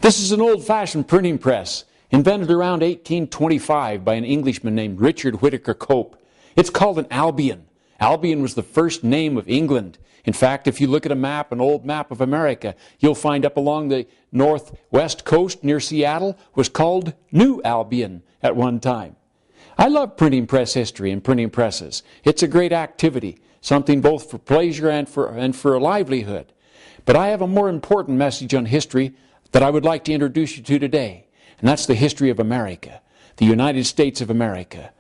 This is an old-fashioned printing press, invented around 1825 by an Englishman named Richard Whittaker Cope. It's called an Albion. Albion was the first name of England. In fact, if you look at a map, an old map of America, you'll find up along the northwest coast near Seattle was called New Albion at one time. I love printing press history and printing presses. It's a great activity, something both for pleasure and for a livelihood. But I have a more important message on history that I would like to introduce you to today, and that's the history of America, the United States of America.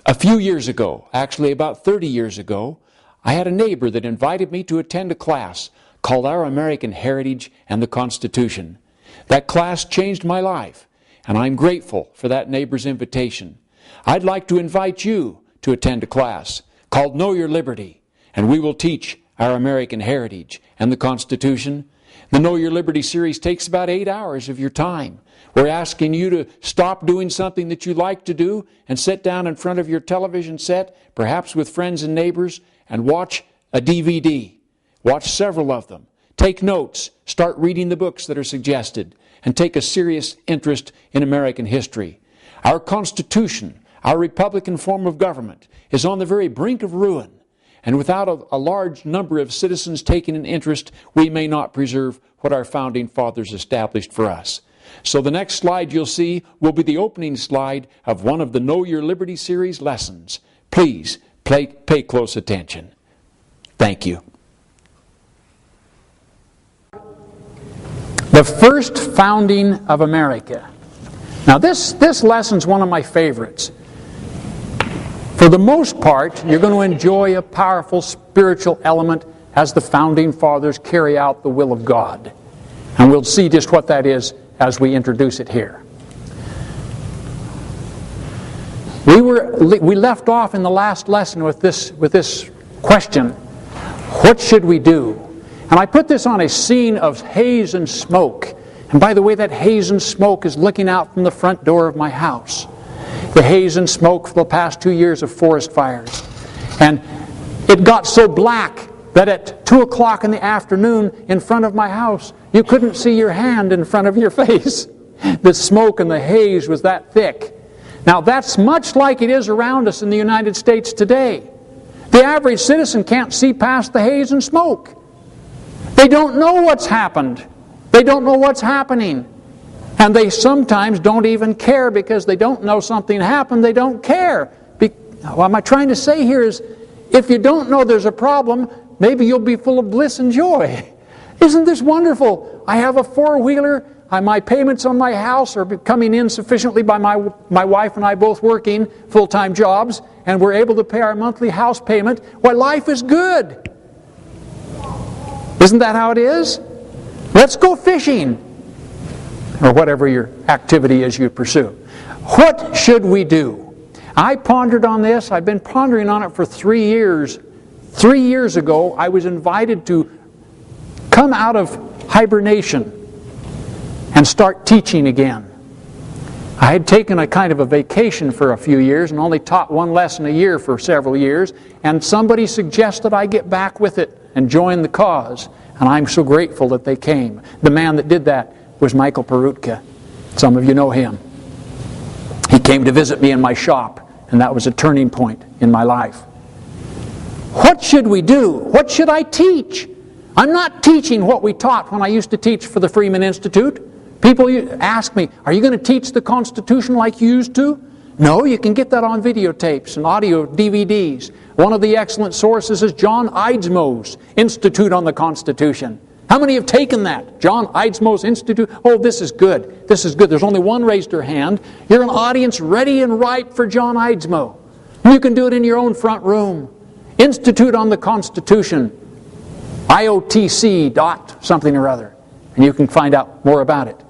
A few years ago, actually about 30 years ago, I had a neighbor that invited me to attend a class called Our American Heritage and the Constitution. That class changed my life, and I'm grateful for that neighbor's invitation. I'd like to invite you to attend a class called Know Your Liberty, and we will teach our American heritage and the Constitution. The Know Your Liberty series takes about 8 hours of your time. We're asking you to stop doing something that you like to do and sit down in front of your television set, perhaps with friends and neighbors, and watch a DVD. Watch several of them. Take notes. Start reading the books that are suggested, and take a serious interest in American history. Our Constitution, our Republican form of government, is on the very brink of ruin. And without a large number of citizens taking an interest, we may not preserve what our founding fathers established for us. So the next slide you'll see will be the opening slide of one of the Know Your Liberty series lessons. Please pay close attention. Thank you. The first founding of America. Now this lesson's one of my favorites. For the most part, you're going to enjoy a powerful spiritual element as the founding fathers carry out the will of God. And we'll see just what that is as we introduce it here. We left off in the last lesson with this question, what should we do? And I put this on a scene of haze and smoke. And by the way, that haze and smoke is looking out from the front door of my house. The haze and smoke for the past 2 years of forest fires. And it got so black that at 2 o'clock in the afternoon in front of my house, you couldn't see your hand in front of your face. The smoke and the haze was that thick. Now that's much like it is around us in the United States today. The average citizen can't see past the haze and smoke. They don't know what's happened. They don't know what's happening. And they sometimes don't even care because they don't know something happened. They don't care. What am I trying to say here is, if you don't know there's a problem, maybe you'll be full of bliss and joy. Isn't this wonderful? I have a four-wheeler. My payments on my house are coming in sufficiently by my wife and I both working full-time jobs, and we're able to pay our monthly house payment. Why, life is good. Isn't that how it is? Let's go fishing, or whatever your activity is you pursue. What should we do? I pondered on this. I've been pondering on it for 3 years. 3 years ago, I was invited to come out of hibernation and start teaching again. I had taken a kind of a vacation for a few years and only taught one lesson a year for several years, and somebody suggested I get back with it and join the cause. And I'm so grateful that they came. The man that did that was Michael Perutka. Some of you know him. He came to visit me in my shop, and that was a turning point in my life. What should we do? What should I teach? I'm not teaching what we taught when I used to teach for the Freeman Institute. People ask me, are you going to teach the Constitution like you used to? No, you can get that on videotapes and audio DVDs. One of the excellent sources is John Eidsmoe's Institute on the Constitution. How many have taken that? John Eidsmoe's Institute? Oh, this is good. This is good. There's only one raised her hand. You're an audience ready and ripe for John Eidsmoe. You can do it in your own front room. Institute on the Constitution. IOTC dot something or other. And you can find out more about it.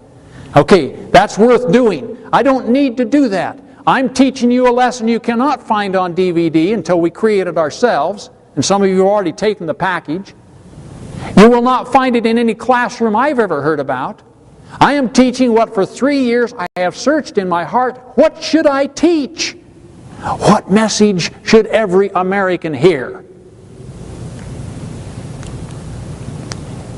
Okay, that's worth doing. I don't need to do that. I'm teaching you a lesson you cannot find on DVD until we create it ourselves. And some of you have already taken the package. You will not find it in any classroom I've ever heard about. I am teaching what for 3 years I have searched in my heart. What should I teach? What message should every American hear?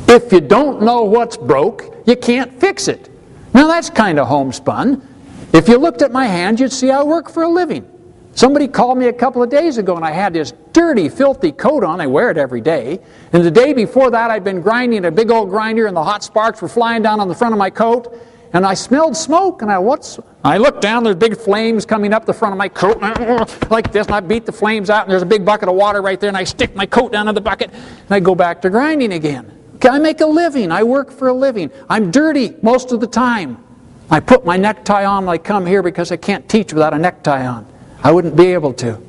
If you don't know what's broke, You can't fix it. Now that's kind of homespun. If you looked at my hand, you'd see I work for a living. Somebody called me a couple of days ago and I had this dirty, filthy coat on. I wear it every day. And the day before that I'd been grinding a big old grinder and the hot sparks were flying down on the front of my coat. And I smelled smoke and I looked down, there's big flames coming up the front of my coat like this, and I beat the flames out and there's a big bucket of water right there and I stick my coat down in the bucket and I go back to grinding again. Okay, I make a living. I work for a living. I'm dirty most of the time. I put my necktie on when I come here because I can't teach without a necktie on. I wouldn't be able to.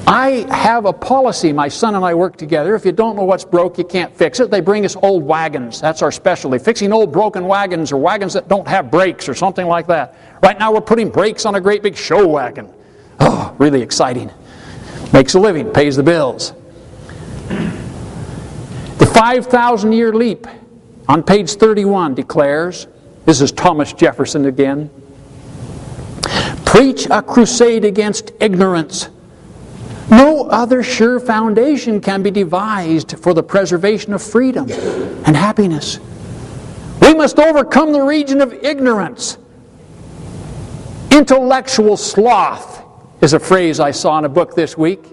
I have a policy. My son and I work together. If you don't know what's broke, you can't fix it. They bring us old wagons. That's our specialty. Fixing old broken wagons or wagons that don't have brakes or something like that. Right now we're putting brakes on a great big show wagon. Oh, really exciting. Makes a living, pays the bills. The 5,000-year leap on page 31 declares, this is Thomas Jefferson again, preach a crusade against ignorance. No other sure foundation can be devised for the preservation of freedom and happiness. We must overcome the region of ignorance. Intellectual sloth is a phrase I saw in a book this week.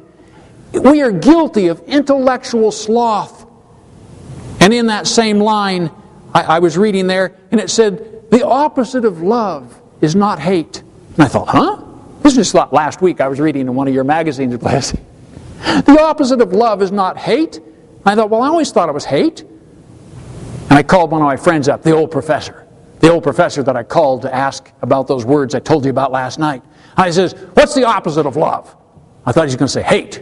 We are guilty of intellectual sloth. And in that same line, I was reading there, and it said, the opposite of love is not hate. And I thought, huh? This is just last week I was reading in one of your magazines. The opposite of love is not hate. And I thought, well, I always thought it was hate. And I called one of my friends up, the old professor that I called to ask about those words I told you about last night. And I says, what's the opposite of love? I thought he was going to say hate.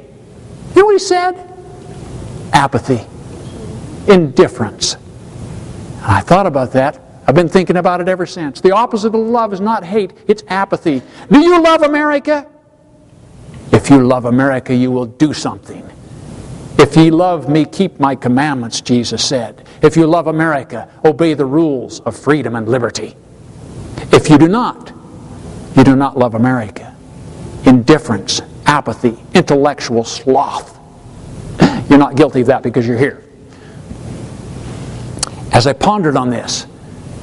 You know what he said? Apathy. Indifference. And I thought about that. I've been thinking about it ever since. The opposite of love is not hate, it's apathy. Do you love America? If you love America, you will do something. If ye love me, keep my commandments, Jesus said. If you love America, obey the rules of freedom and liberty. If you do not love America. Indifference, apathy, intellectual sloth. You're not guilty of that because you're here. As I pondered on this,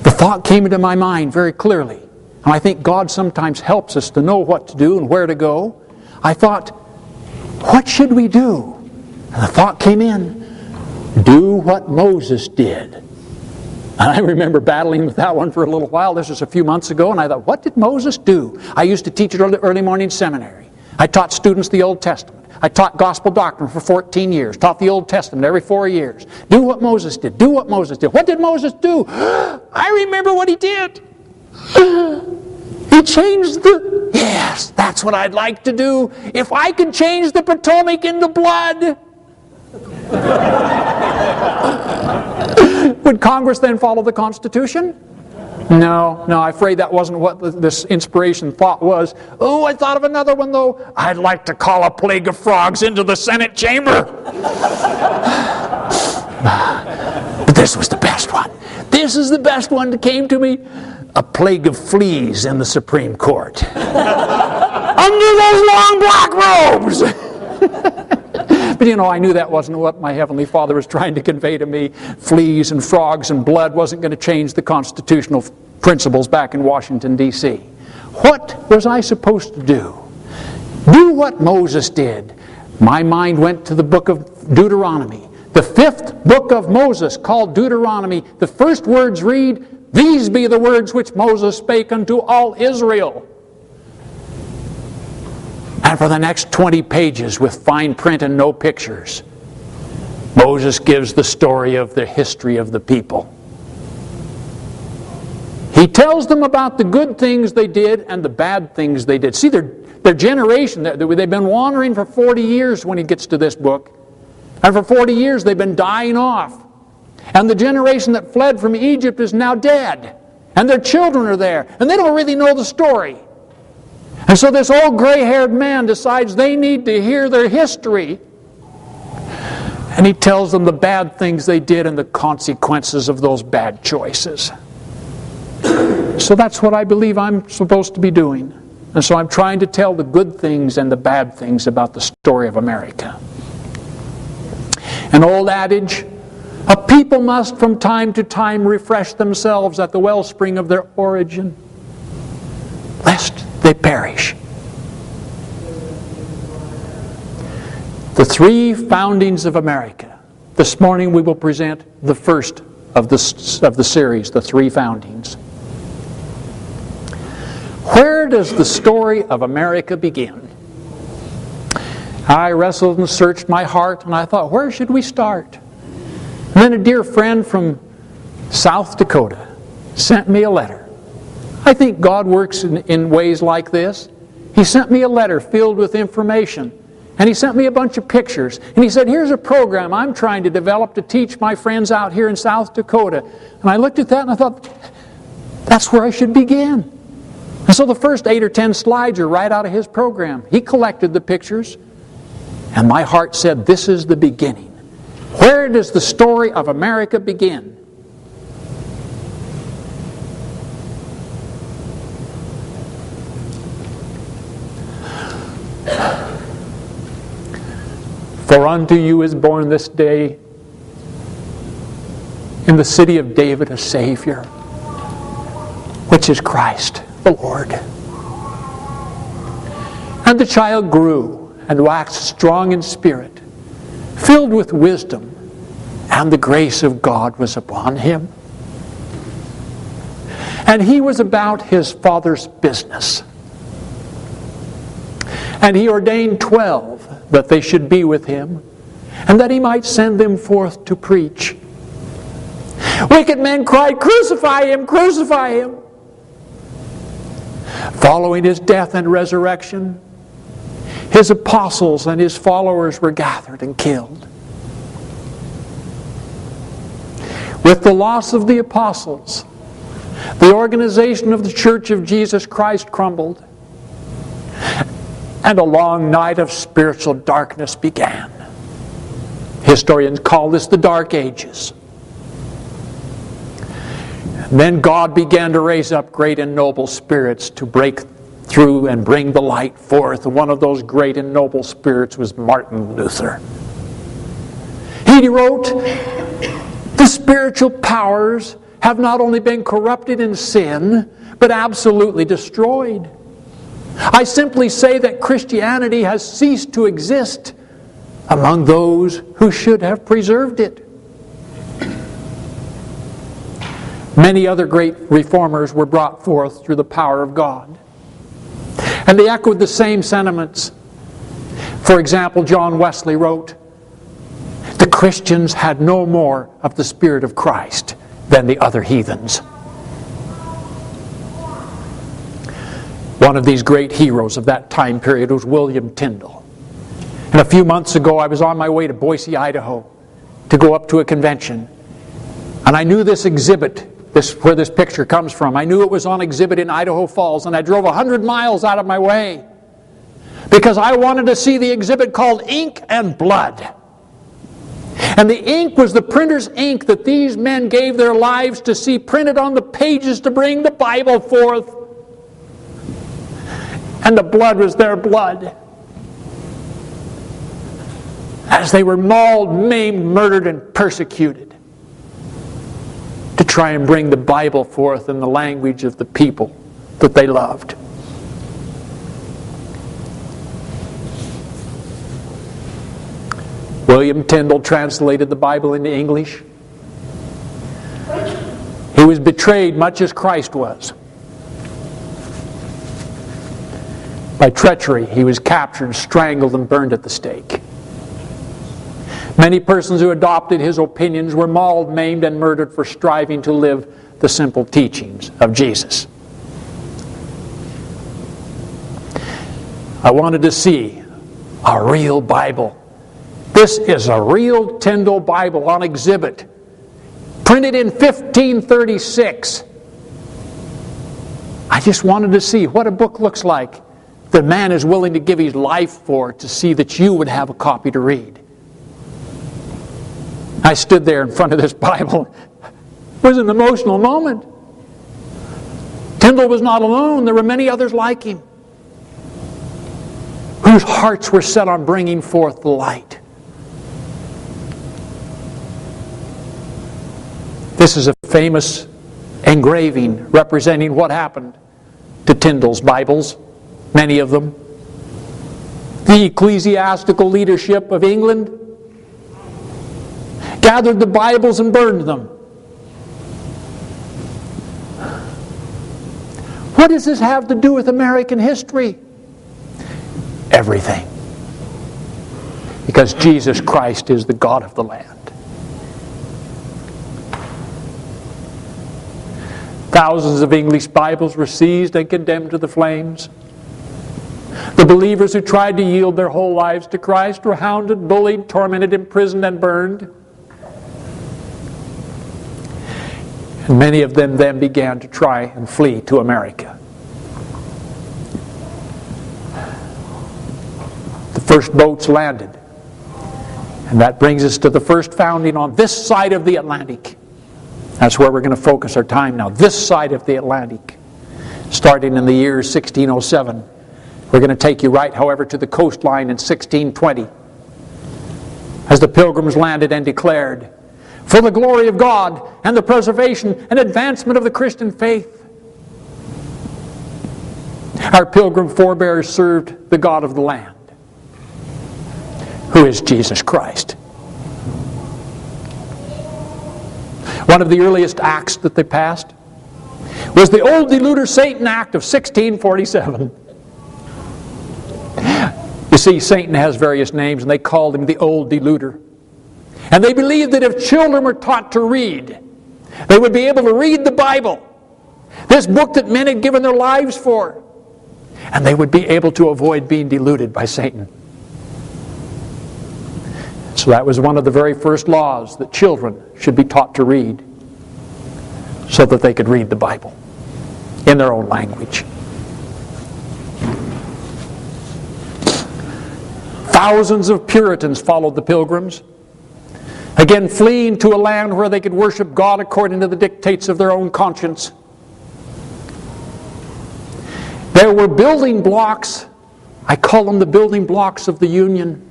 the thought came into my mind very clearly. And I think God sometimes helps us to know what to do and where to go. I thought, what should we do? And the thought came in, do what Moses did. And I remember battling with that one for a little while. This was a few months ago, and I thought, what did Moses do? I used to teach at early morning seminary. I taught students the Old Testament. I taught gospel doctrine for 14 years. Taught the Old Testament every 4 years. Do what Moses did. Do what Moses did. What did Moses do? I remember what he did. He changed the... Yes, that's what I'd like to do. If I could change the Potomac into blood. Would Congress then follow the Constitution? No, I'm afraid that wasn't what this inspiration thought was. Oh, I thought of another one, though. I'd like to call a plague of frogs into the Senate chamber. But this was the best one. This is the best one that came to me. A plague of fleas in the Supreme Court. Under those long black robes. But you know, I knew that wasn't what my Heavenly Father was trying to convey to me. Fleas and frogs and blood wasn't going to change the constitutional principles back in Washington, D.C. What was I supposed to do? Do what Moses did. My mind went to the book of Deuteronomy. The 5th book of Moses, called Deuteronomy. The first words read, "These be the words which Moses spake unto all Israel." And for the next 20 pages with fine print and no pictures, Moses gives the story of the history of the people. He tells them about the good things they did and the bad things they did. See, their generation, they've been wandering for 40 years when he gets to this book. And for 40 years they've been dying off. And the generation that fled from Egypt is now dead. And their children are there. And they don't really know the story. And so this old gray-haired man decides they need to hear their history. And he tells them the bad things they did and the consequences of those bad choices. So that's what I believe I'm supposed to be doing. And so I'm trying to tell the good things and the bad things about the story of America. An old adage, A people must from time to time refresh themselves at the wellspring of their origin, lest they perish. The three foundings of America. This morning we will present the first of the series, the three foundings. Where does the story of America begin? I wrestled and searched my heart, and I thought, where should we start? And then a dear friend from South Dakota sent me a letter. I think God works in ways like this. He sent me a letter filled with information. And he sent me a bunch of pictures. And he said, here's a program I'm trying to develop to teach my friends out here in South Dakota. And I looked at that and I thought, that's where I should begin. And so the first 8 or 10 slides are right out of his program. He collected the pictures. And my heart said, this is the beginning. Where does the story of America begin? For unto you is born this day in the city of David a Savior, which is Christ the Lord. And the child grew and waxed strong in spirit, filled with wisdom, and the grace of God was upon him. And he was about his father's business. And he ordained 12 that they should be with him, and that he might send them forth to preach. Wicked men cried, crucify him, crucify him. Following his death and resurrection, his apostles and his followers were gathered and killed. With the loss of the apostles, the organization of the Church of Jesus Christ crumbled, and a long night of spiritual darkness began. Historians call this the Dark Ages. And then God began to raise up great and noble spirits to break through and bring the light forth. And one of those great and noble spirits was Martin Luther. He wrote, the spiritual powers have not only been corrupted in sin, but absolutely destroyed. I simply say that Christianity has ceased to exist among those who should have preserved it. Many other great reformers were brought forth through the power of God. And they echoed the same sentiments. For example, John Wesley wrote, the Christians had no more of the Spirit of Christ than the other heathens. One of these great heroes of that time period was William Tyndale. And a few months ago I was on my way to Boise, Idaho to go up to a convention. And I knew this exhibit, where this picture comes from, I knew it was on exhibit in Idaho Falls, and I drove 100 miles out of my way because I wanted to see the exhibit called Ink and Blood. And the ink was the printer's ink that these men gave their lives to see printed on the pages to bring the Bible forth. And the blood was their blood. As they were mauled, maimed, murdered, and persecuted to try and bring the Bible forth in the language of the people that they loved. William Tyndale translated the Bible into English. He was betrayed much as Christ was. By treachery, he was captured, strangled, and burned at the stake. Many persons who adopted his opinions were mauled, maimed, and murdered for striving to live the simple teachings of Jesus. I wanted to see a real Bible. This is a real Tyndale Bible on exhibit, printed in 1536. I just wanted to see what a book looks like that man is willing to give his life for, to see that you would have a copy to read. I stood there in front of this Bible. It was an emotional moment. Tyndale was not alone. There were many others like him whose hearts were set on bringing forth the light. This is a famous engraving representing what happened to Tyndale's Bibles, many of them. The ecclesiastical leadership of England gathered the Bibles and burned them. What does this have to do with American history? Everything. Because Jesus Christ is the God of the land. Thousands of English Bibles were seized and condemned to the flames. The believers who tried to yield their whole lives to Christ were hounded, bullied, tormented, imprisoned, and burned. And many of them then began to try and flee to America. The first boats landed. And that brings us to the first founding on this side of the Atlantic. That's where we're going to focus our time now, this side of the Atlantic. Starting in the year 1607. We're going to take you right, however, to the coastline in 1620. As the Pilgrims landed and declared, "For the glory of God and the preservation and advancement of the Christian faith." Our Pilgrim forebears served the God of the land, who is Jesus Christ. One of the earliest acts that they passed was the Old Deluder Satan Act of 1647. You see, Satan has various names, and they called him the Old Deluder. And they believed that if children were taught to read, they would be able to read the Bible, this book that men had given their lives for, and they would be able to avoid being deluded by Satan. So that was one of the very first laws, that children should be taught to read so that they could read the Bible in their own language. Thousands of Puritans followed the Pilgrims, again fleeing to a land where they could worship God according to the dictates of their own conscience. There were building blocks, I call them the building blocks of the Union.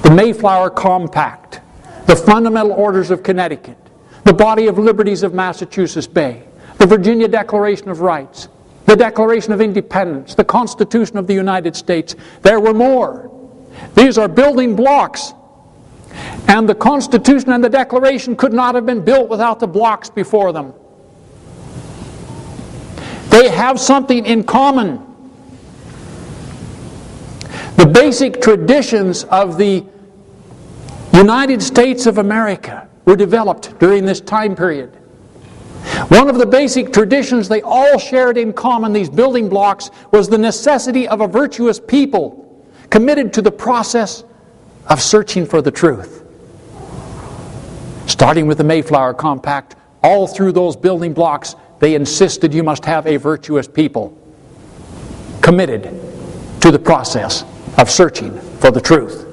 The Mayflower Compact, the Fundamental Orders of Connecticut, the Body of Liberties of Massachusetts Bay, the Virginia Declaration of Rights, the Declaration of Independence, the Constitution of the United States. There were more. These are building blocks. And the Constitution and the Declaration could not have been built without the blocks before them. They have something in common. The basic traditions of the United States of America were developed during this time period. One of the basic traditions they all shared in common, these building blocks, was the necessity of a virtuous people committed to the process of searching for the truth. Starting with the Mayflower Compact, all through those building blocks, they insisted you must have a virtuous people committed to the process of searching for the truth.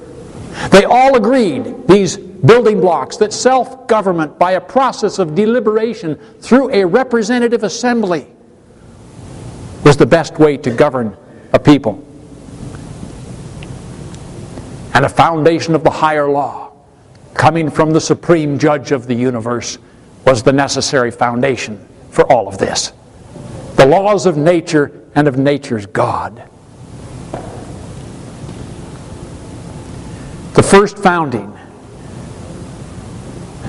They all agreed, these building blocks, that self-government by a process of deliberation through a representative assembly was the best way to govern a people. And a foundation of the higher law, coming from the supreme judge of the universe, was the necessary foundation for all of this. The laws of nature and of nature's God. The first founding.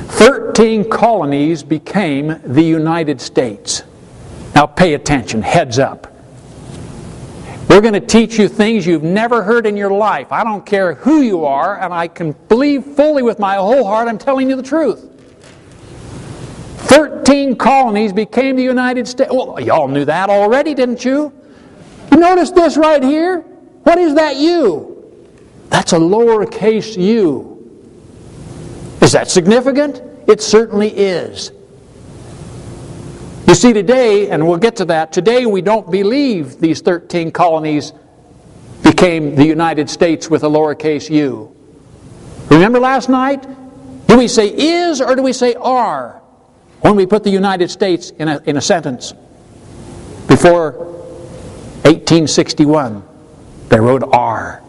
13 colonies became the United States. Now pay attention, heads up. We're going to teach you things you've never heard in your life. I don't care who you are, and I can believe fully with my whole heart I'm telling you the truth. 13 colonies became the United States. Well, y'all knew that already, didn't you? You notice this right here? What is that U? That's a lowercase u. Is that significant? It certainly is. You see, today, and we'll get to that, today we don't believe these 13 colonies became the United States with a lowercase u. Remember last night? Do we say is or do we say are when we put the United States in a sentence? Before 1861, they wrote are.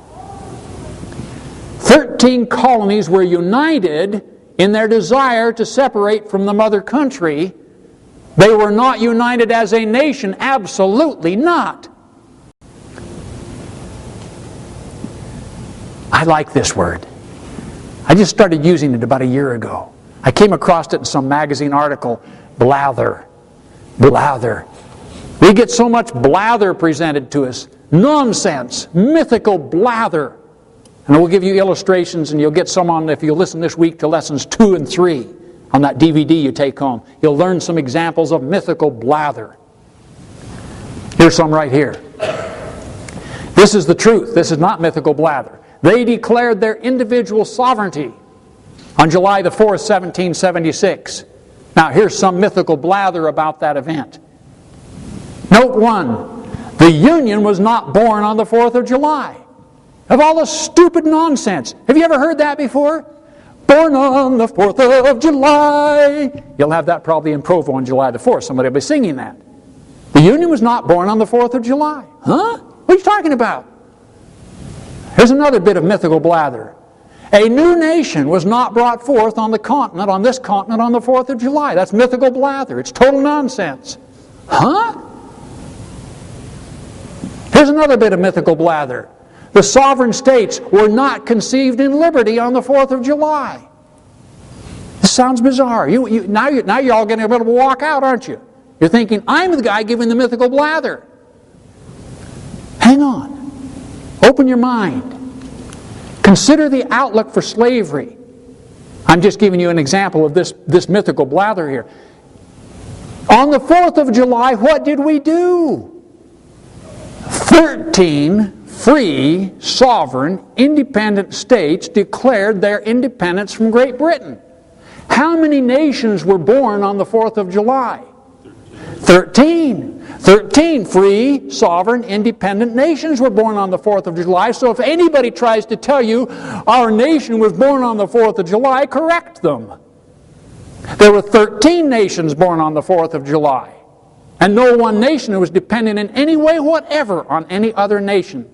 13 colonies were united in their desire to separate from the mother country. They were not united as a nation. Absolutely not. I like this word. I just started using it about a year ago. I came across it in some magazine article. Blather. Blather. We get so much blather presented to us. Nonsense. Mythical blather. And we'll give you illustrations, and you'll get some on, if you listen this week to lessons 2 and 3 on that DVD you take home. You'll learn some examples of mythical blather. Here's some right here. This is the truth. This is not mythical blather. They declared their individual sovereignty on July the 4th, 1776. Now, here's some mythical blather about that event. Note 1. The Union was not born on the 4th of July. Of all the stupid nonsense. Have you ever heard that before? Born on the 4th of July. You'll have that probably in Provo on July the 4th. Somebody will be singing that. The Union was not born on the 4th of July. Huh? What are you talking about? Here's another bit of mythical blather. A new nation was not brought forth on the continent, on this continent, on the 4th of July. That's mythical blather. It's total nonsense. Huh? Here's another bit of mythical blather. The sovereign states were not conceived in liberty on the 4th of July. This sounds bizarre. Now you're all getting a bit of a walk out, aren't you? You're thinking, I'm the guy giving the mythical blather. Hang on. Open your mind. Consider the outlook for slavery. I'm just giving you an example of this mythical blather here. On the 4th of July, what did we do? 13 free, sovereign, independent states declared their independence from Great Britain. How many nations were born on the 4th of July? 13. 13 free, sovereign, independent nations were born on the 4th of July. So if anybody tries to tell you our nation was born on the 4th of July, correct them. There were 13 nations born on the 4th of July. And no one nation was dependent in any way whatever on any other nation.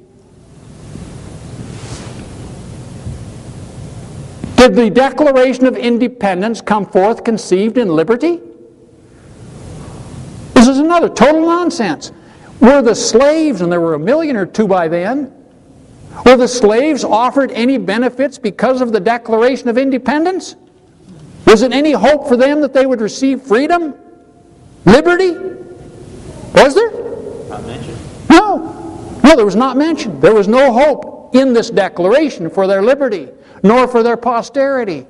Did the Declaration of Independence come forth conceived in liberty? This is another total nonsense. Were the slaves, and there were 1 million or 2 by then, were the slaves offered any benefits because of the Declaration of Independence? Was it any hope for them that they would receive freedom? Liberty? Was there? Not mentioned. No. No, there was not mentioned. There was no hope in this declaration for their liberty, nor for their posterity.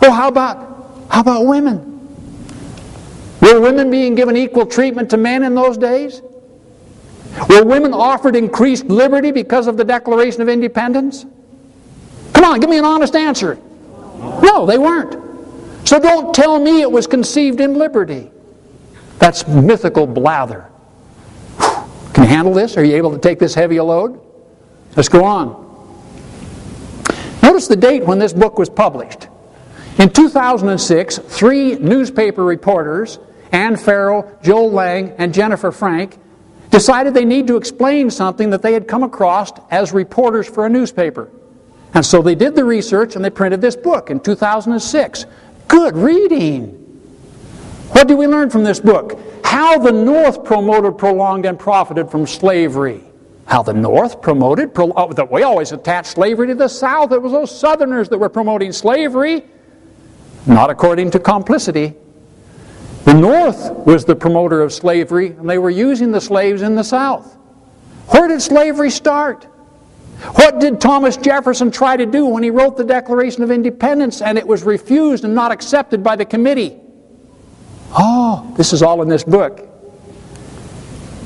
Well, how about women? Were women being given equal treatment to men in those days? Were women offered increased liberty because of the Declaration of Independence? Come on, give me an honest answer. No, they weren't. So don't tell me it was conceived in liberty. That's mythical blather. Can you handle this? Are you able to take this heavy a load? Let's go on. Notice the date when this book was published. In 2006, 3 newspaper reporters, Ann Farrell, Joel Lang, and Jennifer Frank, decided they need to explain something that they had come across as reporters for a newspaper. And so they did the research and they printed this book in 2006. Good reading! What do we learn from this book? How the North promoted, prolonged, and profited from slavery. How the North promoted, we always attach slavery to the South. It was those Southerners that were promoting slavery. Not according to complicity. The North was the promoter of slavery, and they were using the slaves in the South. Where did slavery start? What did Thomas Jefferson try to do when he wrote the Declaration of Independence and it was refused and not accepted by the committee? Oh, this is all in this book.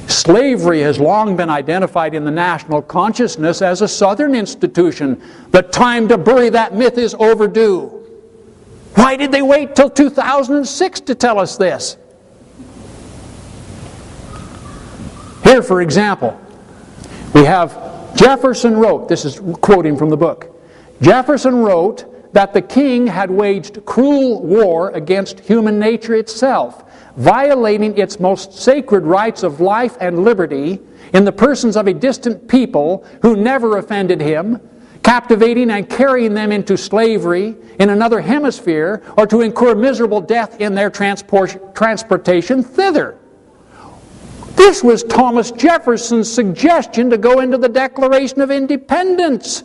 Slavery has long been identified in the national consciousness as a Southern institution. The time to bury that myth is overdue. Why did they wait till 2006 to tell us this? Here, for example, we have Jefferson wrote, this is quoting from the book, Jefferson wrote that the king had waged cruel war against human nature itself, violating its most sacred rights of life and liberty in the persons of a distant people who never offended him, captivating and carrying them into slavery in another hemisphere, or to incur miserable death in their transportation thither. This was Thomas Jefferson's suggestion to go into the Declaration of Independence.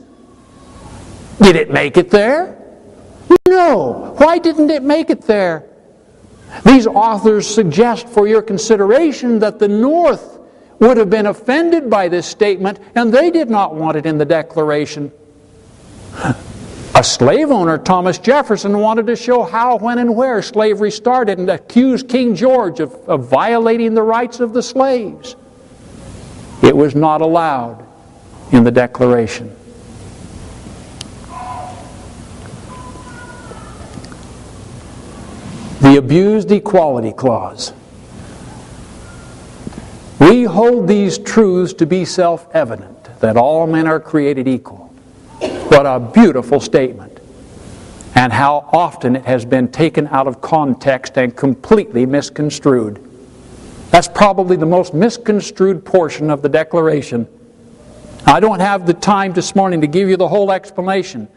Did it make it there? No. Why didn't it make it there? These authors suggest for your consideration that the North would have been offended by this statement, and they did not want it in the Declaration. A slave owner, Thomas Jefferson, wanted to show how, when, and where slavery started and accused King George of violating the rights of the slaves. It was not allowed in the Declaration. The abused Equality Clause. We hold these truths to be self-evident, that all men are created equal. What a beautiful statement. And how often it has been taken out of context and completely misconstrued. That's probably the most misconstrued portion of the Declaration. I don't have the time this morning to give you the whole explanation.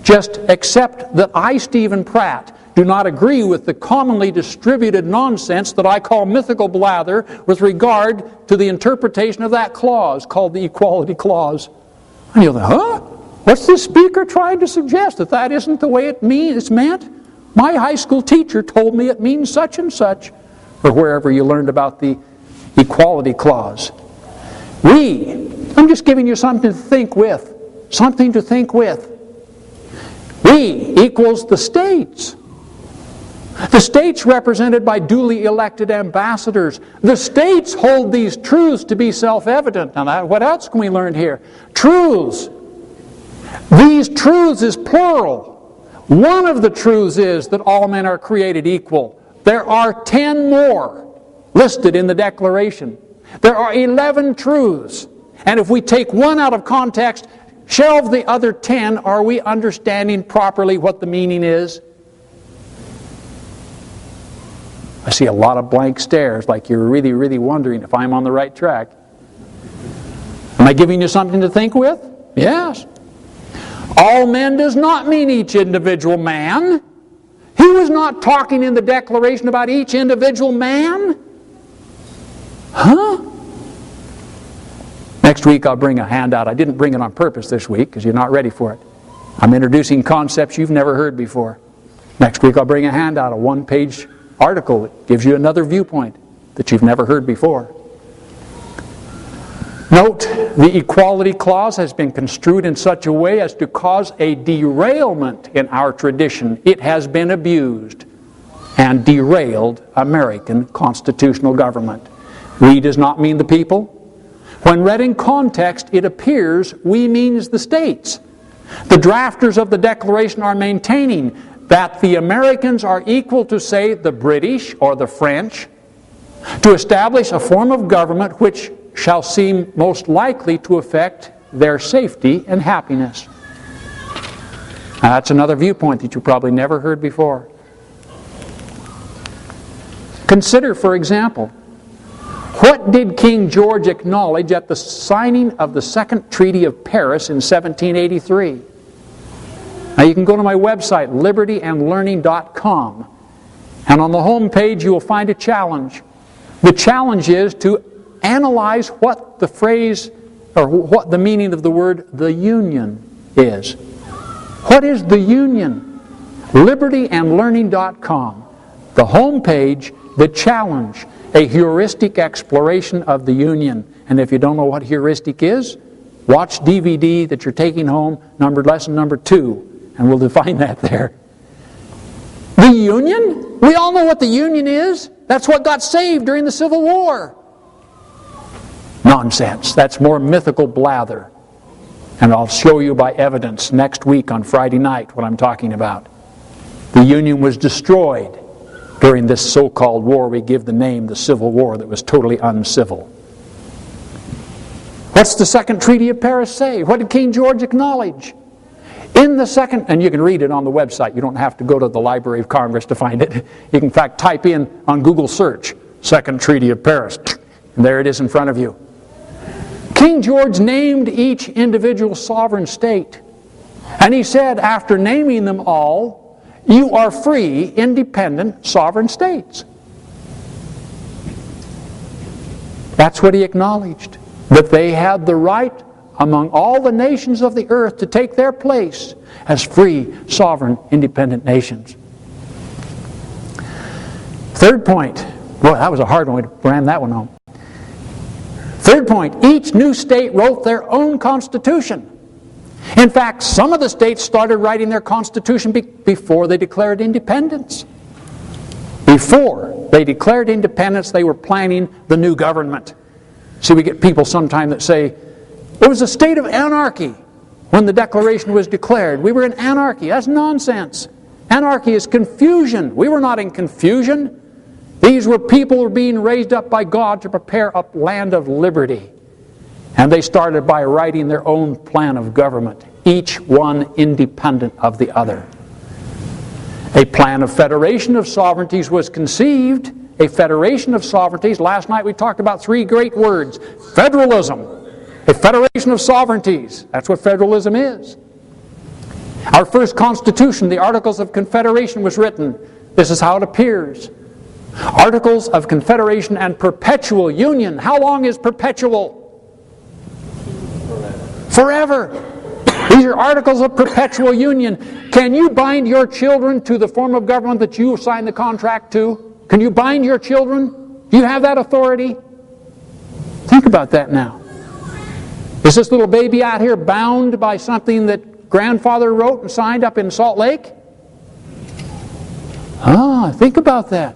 Just accept that I, Stephen Pratt, do not agree with the commonly distributed nonsense that I call mythical blather with regard to the interpretation of that clause called the Equality Clause. And you'll think, huh? What's this speaker trying to suggest? That isn't the way it's meant? My high school teacher told me it means such and such. Or wherever you learned about the Equality Clause. I'm just giving you something to think with. Something to think with. We equals the states. The states represented by duly elected ambassadors. The states hold these truths to be self-evident. Now, what else can we learn here? Truths. These truths is plural. One of the truths is that all men are created equal. There are 10 more listed in the Declaration. There are 11 truths. And if we take one out of context, shelve the other 10, are we understanding properly what the meaning is? I see a lot of blank stares, like you're really, really wondering if I'm on the right track. Am I giving you something to think with? Yes. All men does not mean each individual man. He was not talking in the Declaration about each individual man. Huh? Next week I'll bring a handout. I didn't bring it on purpose this week because you're not ready for it. I'm introducing concepts you've never heard before. Next week I'll bring a handout, a one-page article that gives you another viewpoint that you've never heard before. Note, the Equality Clause has been construed in such a way as to cause a derailment in our tradition. It has been abused and derailed American constitutional government. We does not mean the people. When read in context, it appears we means the states. The drafters of the Declaration are maintaining that the Americans are equal to, say, the British or the French, to establish a form of government which shall seem most likely to affect their safety and happiness. Now, that's another viewpoint that you probably never heard before. Consider, for example, what did King George acknowledge at the signing of the Second Treaty of Paris in 1783? Now you can go to my website, libertyandlearning.com, and on the home page you will find a challenge. The challenge is to analyze what the phrase, or what the meaning of the word the Union is. What is the Union? Libertyandlearning.com. The home page, the challenge, a heuristic exploration of the Union. And if you don't know what heuristic is, watch DVD that you're taking home, numbered lesson number 2, and we'll define that there. The Union? We all know what the Union is. That's what got saved during the Civil War. Nonsense. That's more mythical blather. And I'll show you by evidence next week on Friday night what I'm talking about. The Union was destroyed during this so-called war we give the name the Civil War that was totally uncivil. What's the Second Treaty of Paris say? What did King George acknowledge? In the second, and you can read it on the website. You don't have to go to the Library of Congress to find it. You can in fact type in on Google search, Second Treaty of Paris, and there it is in front of you. King George named each individual sovereign state And he said, after naming them all, you are free, independent, sovereign states. That's what he acknowledged, that they had the right among all the nations of the earth to take their place as free, sovereign, independent nations. Third point. Boy, that was a hard one. We ran that one home. Third point. Each new state wrote their own constitution. In fact, some of the states started writing their constitution before they declared independence. Before they declared independence, they were planning the new government. See, we get people sometime that say, it was a state of anarchy when the Declaration was declared. We were in anarchy. That's nonsense. Anarchy is confusion. We were not in confusion. These were people who were being raised up by God to prepare a land of liberty. And they started by writing their own plan of government, each one independent of the other. A plan of federation of sovereignties was conceived. A federation of sovereignties. Last night we talked about three great words. Federalism. A federation of sovereignties. That's what federalism is. Our first Constitution, the Articles of Confederation, was written. This is how it appears. Articles of Confederation and Perpetual Union. How long is perpetual? Forever. These are Articles of Perpetual Union. Can you bind your children to the form of government that you signed the contract to? Can you bind your children? Do you have that authority? Think about that now. Is this little baby out here bound by something that grandfather wrote and signed up in Salt Lake? Think about that.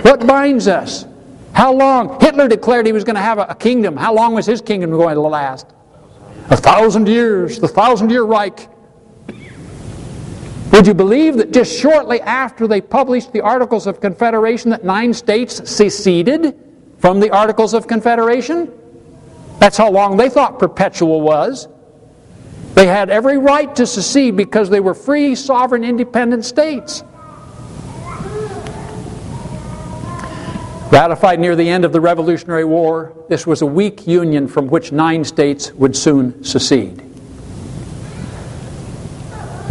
What binds us? How long? Hitler declared he was going to have a kingdom. How long was his kingdom going to last? 1,000 years. The 1,000-year Reich. Would you believe that just shortly after they published the Articles of Confederation that 9 states seceded from the Articles of Confederation? That's how long they thought perpetual was. They had every right to secede because they were free, sovereign, independent states. Ratified near the end of the Revolutionary War, this was a weak union from which 9 states would soon secede.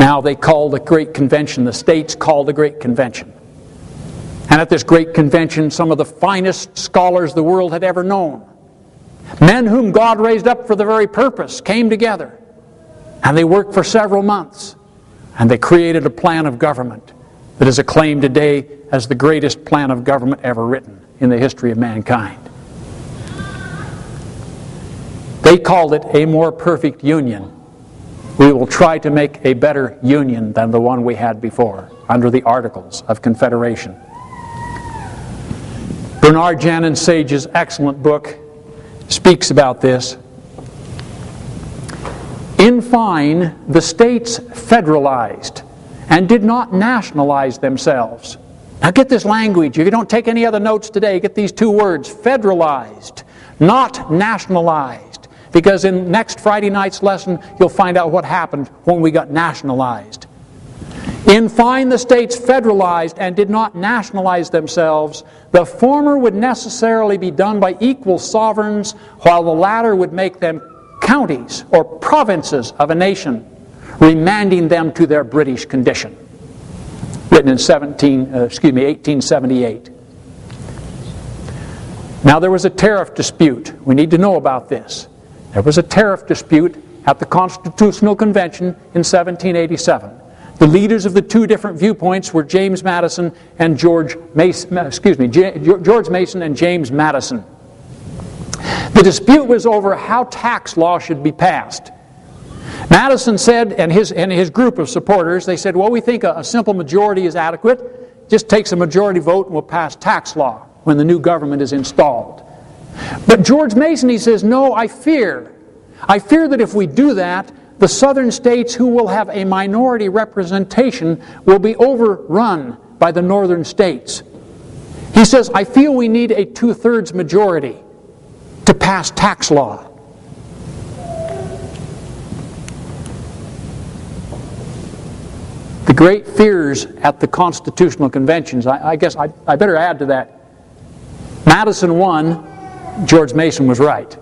Now they called a great convention. The states called a great convention. And at this great convention, some of the finest scholars the world had ever known, men whom God raised up for the very purpose, came together. And they worked for several months. And they created a plan of government that is acclaimed today as the greatest plan of government ever written in the history of mankind. They called it a more perfect union. We will try to make a better union than the one we had before under the Articles of Confederation. Bernard Janin Sage's excellent book speaks about this. In fine, the states federalized and did not nationalize themselves. Now get this language. If you don't take any other notes today, get these 2 words. Federalized, not nationalized. Because in next Friday night's lesson, you'll find out what happened when we got nationalized. In fine, the states federalized and did not nationalize themselves. The former would necessarily be done by equal sovereigns, while the latter would make them counties or provinces of a nation, remanding them to their British condition. Written in 1878. Now there was a tariff dispute. We need to know about this. There was a tariff dispute at the Constitutional Convention in 1787. The leaders of the 2 different viewpoints were James Madison and George Mason and James Madison. The dispute was over how tax law should be passed. Madison said, and his group of supporters, they said, well, we think a simple majority is adequate. Just takes a majority vote and we'll pass tax law when the new government is installed. But George Mason, he says, no, I fear that if we do that, the southern states who will have a minority representation will be overrun by the northern states. He says, I feel we need a 2/3 majority to pass tax law. The great fears at the Constitutional Conventions, I guess I better add to that. Madison won, George Mason was right.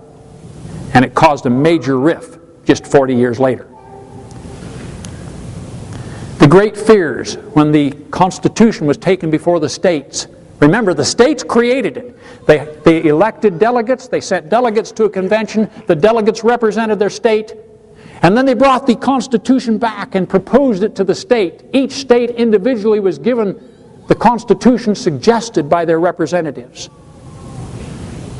And it caused a major rift just 40 years later. The great fears when the Constitution was taken before the states. Remember, the states created it. They elected delegates, they sent delegates to a convention, the delegates represented their state, and then they brought the Constitution back and proposed it to the state. Each state individually was given the Constitution suggested by their representatives.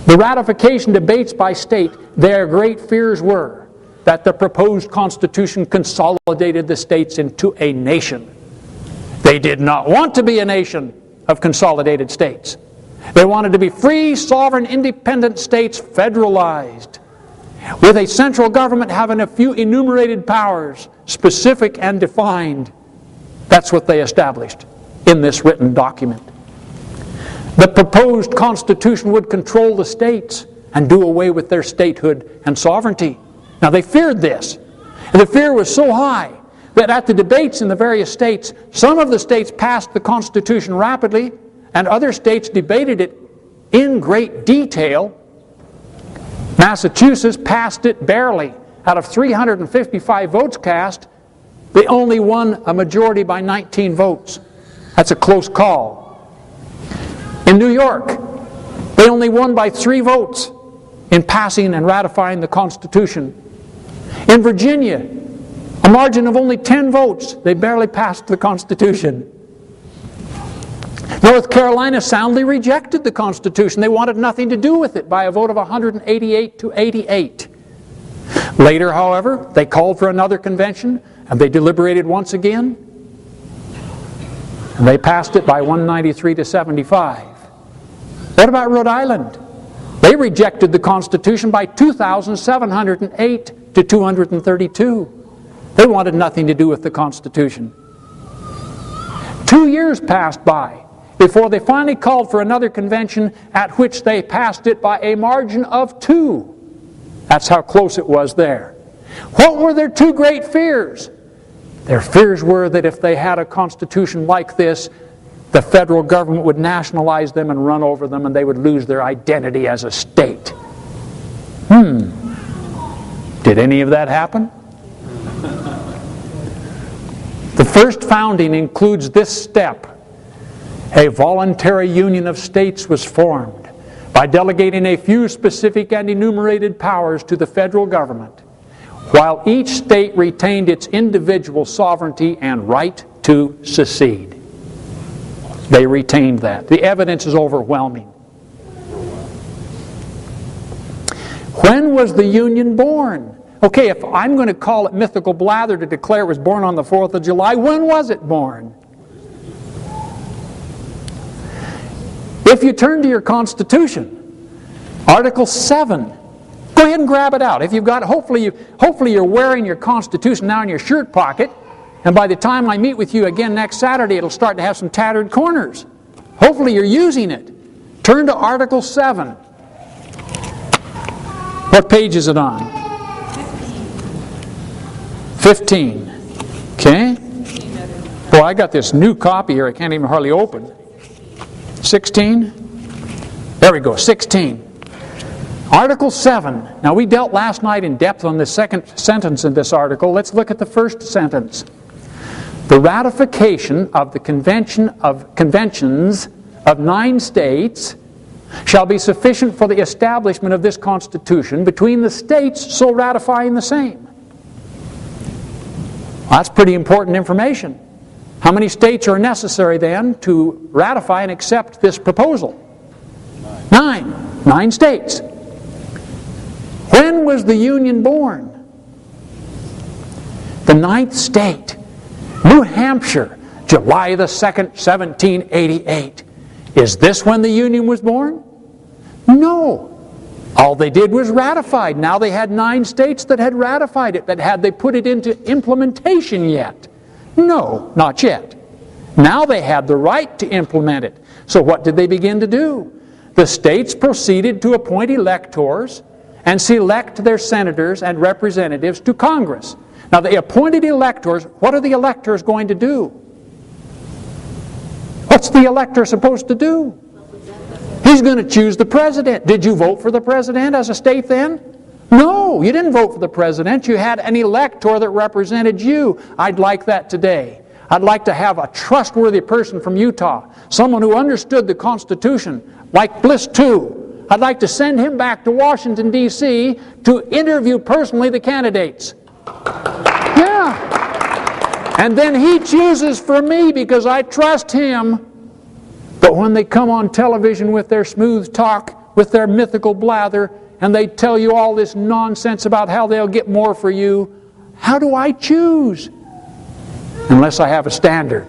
The ratification debates by state, their great fears were that the proposed Constitution consolidated the states into a nation. They did not want to be a nation of consolidated states. They wanted to be free, sovereign, independent states, federalized, with a central government having a few enumerated powers, specific and defined. That's what they established in this written document. The proposed Constitution would control the states and do away with their statehood and sovereignty. Now they feared this. And the fear was so high that at the debates in the various states, some of the states passed the Constitution rapidly, and other states debated it in great detail. Massachusetts passed it barely. Out of 355 votes cast, they only won a majority by 19 votes. That's a close call. In New York, they only won by 3 votes in passing and ratifying the Constitution. In Virginia, a margin of only 10 votes, they barely passed the Constitution. North Carolina soundly rejected the Constitution. They wanted nothing to do with it by a vote of 188 to 88. Later, however, they called for another convention, and they deliberated once again, and they passed it by 193 to 75. What about Rhode Island? They rejected the Constitution by 2,708 to 232. They wanted nothing to do with the Constitution. 2 years passed by before they finally called for another convention, at which they passed it by a margin of 2. That's how close it was there. What were their 2 great fears? Their fears were that if they had a constitution like this, the federal government would nationalize them and run over them, and they would lose their identity as a state. Did any of that happen? The first founding includes this step. A voluntary union of states was formed by delegating a few specific and enumerated powers to the federal government, while each state retained its individual sovereignty and right to secede. They retained that. The evidence is overwhelming. When was the Union born? Okay, if I'm going to call it mythical blather to declare it was born on the 4th of July, when was it born? If you turn to your Constitution, Article 7, go ahead and grab it out. If you've got, hopefully you're wearing your Constitution now in your shirt pocket, and by the time I meet with you again next Saturday, it'll start to have some tattered corners. Hopefully you're using it. Turn to Article 7. What page is it on? 15. Okay? Boy, I got this new copy here I can't even hardly open. 16. There we go, 16. Article 7. Now we dealt last night in depth on the second sentence in this article. Let's look at the first sentence. The ratification of the conventions of 9 states shall be sufficient for the establishment of this Constitution between the states so ratifying the same. Well, that's pretty important information. How many states are necessary then to ratify and accept this proposal? 9. 9 states. When was the Union born? The 9th state, New Hampshire, July the 2nd, 1788. Is this when the Union was born? No. All they did was ratify. Now they had 9 states that had ratified it, but had they put it into implementation yet? No, not yet. Now they had the right to implement it. So what did they begin to do? The states proceeded to appoint electors and select their senators and representatives to Congress. Now the appointed electors, what are the electors going to do? What's the elector supposed to do? He's going to choose the president. Did you vote for the president as a state then? No, you didn't vote for the president. You had an elector that represented you. I'd like that today. I'd like to have a trustworthy person from Utah, someone who understood the Constitution, like Bliss II. I'd like to send him back to Washington, D.C. to interview personally the candidates. Yeah. And then he chooses for me because I trust him. But when they come on television with their smooth talk, with their mythical blather, and they tell you all this nonsense about how they'll get more for you, how do I choose? Unless I have a standard.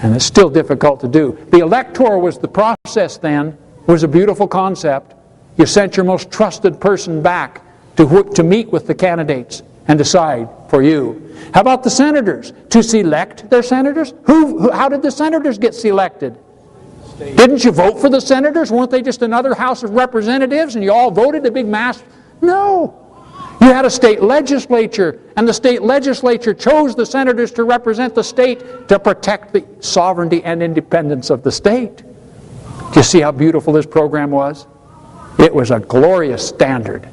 And it's still difficult to do. The elector was the process then. It was a beautiful concept. You sent your most trusted person back to meet with the candidates and decide for you. How about the senators? To select their senators? How did the senators get selected? Didn't you vote for the senators? Weren't they just another House of Representatives and you all voted a big mass? No. You had a state legislature, and the state legislature chose the senators to represent the state to protect the sovereignty and independence of the state. Do you see how beautiful this program was? It was a glorious standard.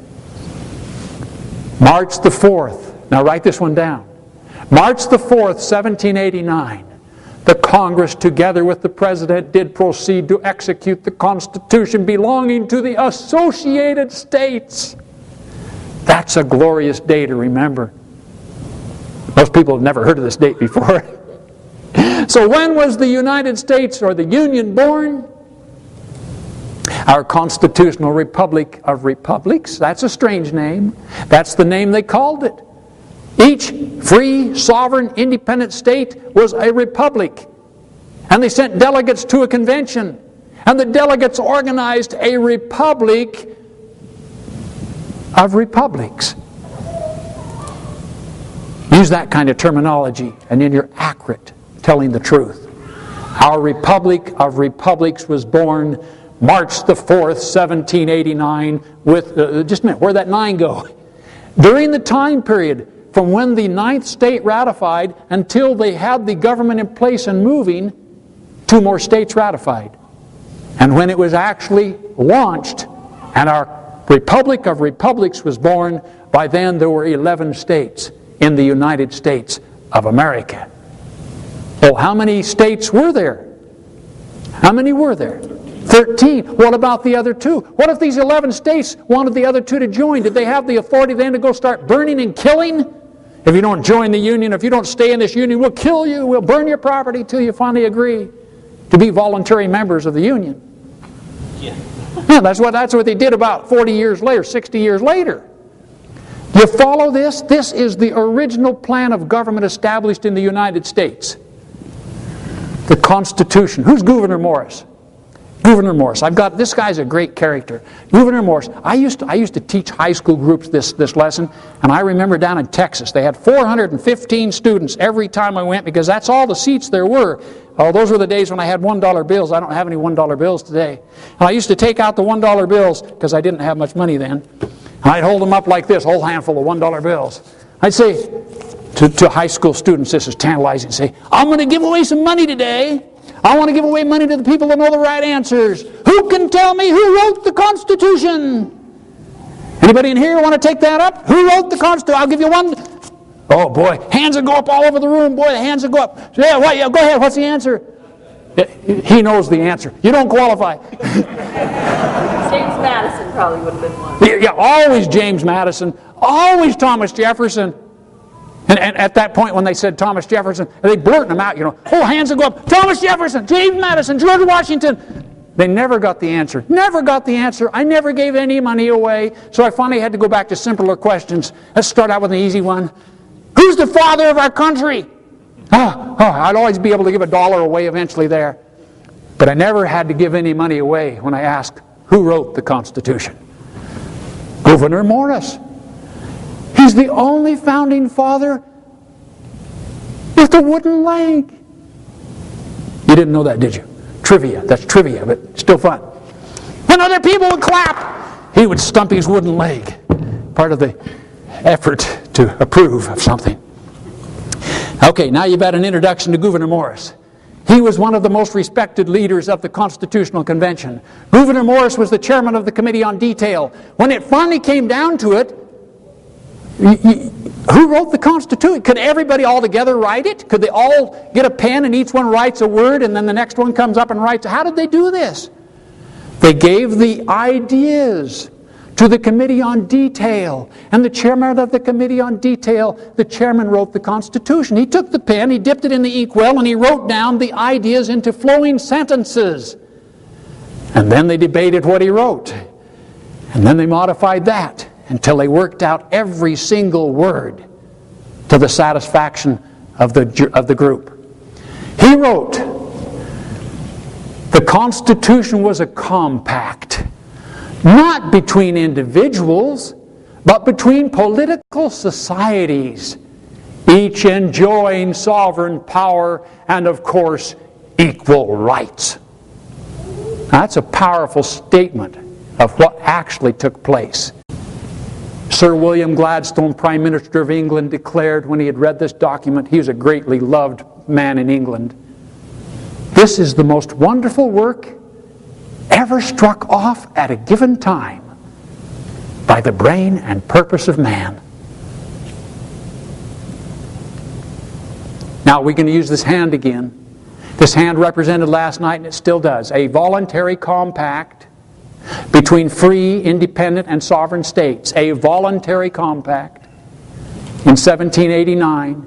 March the 4th. Now write this one down. March the 4th, 1789. The Congress, together with the President, did proceed to execute the Constitution belonging to the Associated States. That's a glorious day to remember. Most people have never heard of this date before. So when was the United States or the Union born? Our constitutional republic of republics. That's a strange name. That's the name they called it. Each free, sovereign, independent state was a republic. And they sent delegates to a convention. And the delegates organized a republic of republics. Use that kind of terminology and then you're accurate, telling the truth. Our Republic of Republics was born March the 4th, 1789 with, just a minute, where'd that 9 go? During the time period from when the 9th state ratified until they had the government in place and moving, 2 more states ratified. And when it was actually launched and our Republic of Republics was born, by then there were 11 states in the United States of America. Oh, how many states were there? How many were there? 13. What about the other 2? What if these 11 states wanted the other 2 to join? Did they have the authority then to go start burning and killing? If you don't join the union, if you don't stay in this union, we'll kill you, we'll burn your property till you finally agree to be voluntary members of the union. Yeah, that's what they did about 40 years later, 60 years later. You follow this? This is the original plan of government established in the United States. The Constitution. Who's Gouverneur Morris? Gouverneur Morris. This guy's a great character. Gouverneur Morris. I used to teach high school groups this lesson, and I remember down in Texas, they had 415 students every time I went because that's all the seats there were. Oh, those were the days when I had $1 bills. I don't have any $1 bills today. And I used to take out the $1 bills because I didn't have much money then. And I'd hold them up like this, a whole handful of $1 bills. I'd say to high school students, this is tantalizing, say, I'm going to give away some money today. I want to give away money to the people that know the right answers. Who can tell me who wrote the Constitution? Anybody in here want to take that up? Who wrote the Constitution? I'll give you one. Oh boy, hands will go up all over the room. Boy, the hands will go up. Yeah, go ahead. What's the answer? He knows the answer. You don't qualify. James Madison probably would have been one. Yeah, always James Madison. Always Thomas Jefferson. And at that point when they said Thomas Jefferson, they blurted them out, oh, hands will go up. Thomas Jefferson, James Madison, George Washington. They never got the answer. Never got the answer. I never gave any money away. So I finally had to go back to simpler questions. Let's start out with an easy one. Who's the father of our country? I'd always be able to give $1 away eventually there. But I never had to give any money away when I asked, who wrote the Constitution? Gouverneur Morris. He's the only founding father with a wooden leg. You didn't know that, did you? Trivia. That's trivia, but still fun. When other people would clap, he would stump his wooden leg. Part of the effort to approve of something. Okay, now you've had an introduction to Gouverneur Morris. He was one of the most respected leaders of the Constitutional Convention. Gouverneur Morris was the chairman of the Committee on Detail. When it finally came down to it, Who wrote the Constitution? Could everybody all together write it? Could they all get a pen and each one writes a word and then the next one comes up and writes? How did they do this? They gave the ideas to the Committee on Detail. And the chairman of the Committee on Detail, the chairman wrote the Constitution. He took the pen, he dipped it in the inkwell, and he wrote down the ideas into flowing sentences. And then they debated what he wrote. And then they modified that until they worked out every single word to the satisfaction of the group. He wrote, the Constitution was a compact, not between individuals, but between political societies, each enjoying sovereign power and, of course, equal rights. That's a powerful statement of what actually took place. Sir William Gladstone, Prime Minister of England, declared when he had read this document, he was a greatly loved man in England, this is the most wonderful work ever struck off at a given time by the brain and purpose of man. Now we're going to use this hand again. This hand represented last night, and it still does, a voluntary compact between free, independent, and sovereign states. A voluntary compact. In 1789,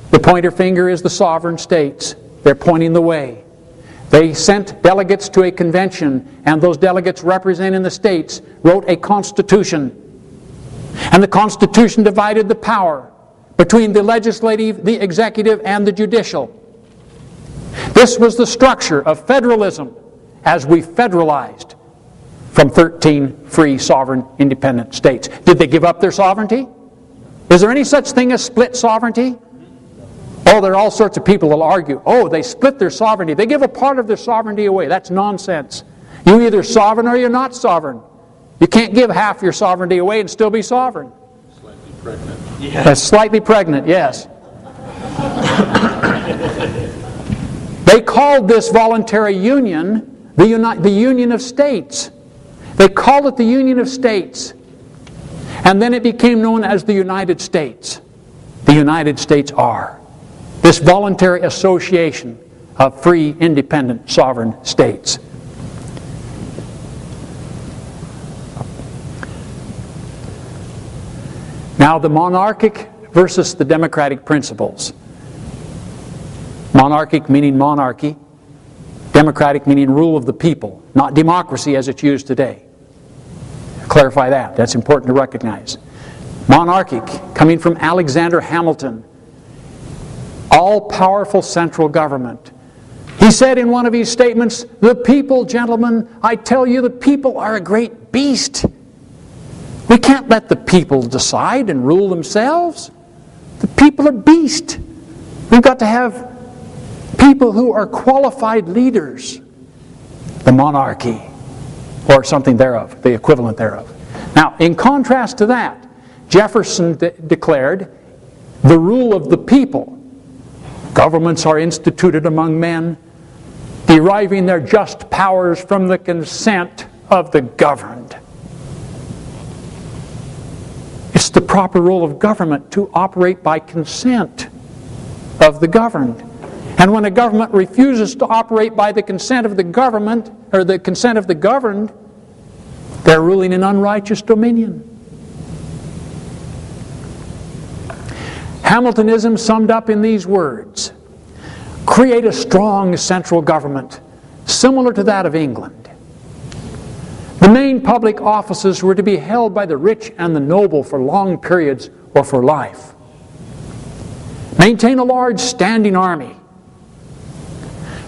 the pointer finger is the sovereign states. They're pointing the way. They sent delegates to a convention, and those delegates representing the states wrote a constitution. And the Constitution divided the power between the legislative, the executive, and the judicial. This was the structure of federalism as we federalized from 13 free, sovereign, independent states. Did they give up their sovereignty? Is there any such thing as split sovereignty? Oh, there are all sorts of people that will argue, oh, they split their sovereignty. They give a part of their sovereignty away. That's nonsense. You're either sovereign or you're not sovereign. You can't give half your sovereignty away and still be sovereign. Slightly pregnant. Yeah. That's slightly pregnant, yes. They called this voluntary union the Union of States. They called it the Union of States. And then it became known as the United States. The United States are this voluntary association of free, independent, sovereign states. Now the monarchic versus the democratic principles. Monarchic meaning monarchy, democratic meaning rule of the people, not democracy as it's used today. Clarify that. That's important to recognize. Monarchic, coming from Alexander Hamilton, all-powerful central government. He said in one of his statements, the people, gentlemen, I tell you, the people are a great beast. We can't let the people decide and rule themselves. The people are beast. We've got to have people who are qualified leaders. The monarchy, or something thereof, the equivalent thereof. Now, in contrast to that, Jefferson declared the rule of the people. Governments are instituted among men, deriving their just powers from the consent of the governed. It's the proper role of government to operate by consent of the governed. And when a government refuses to operate by the consent of the government, or the consent of the governed, they're ruling in unrighteous dominion. Hamiltonism summed up in these words: create a strong central government similar to that of England. The main public offices were to be held by the rich and the noble for long periods or for life. Maintain a large standing army.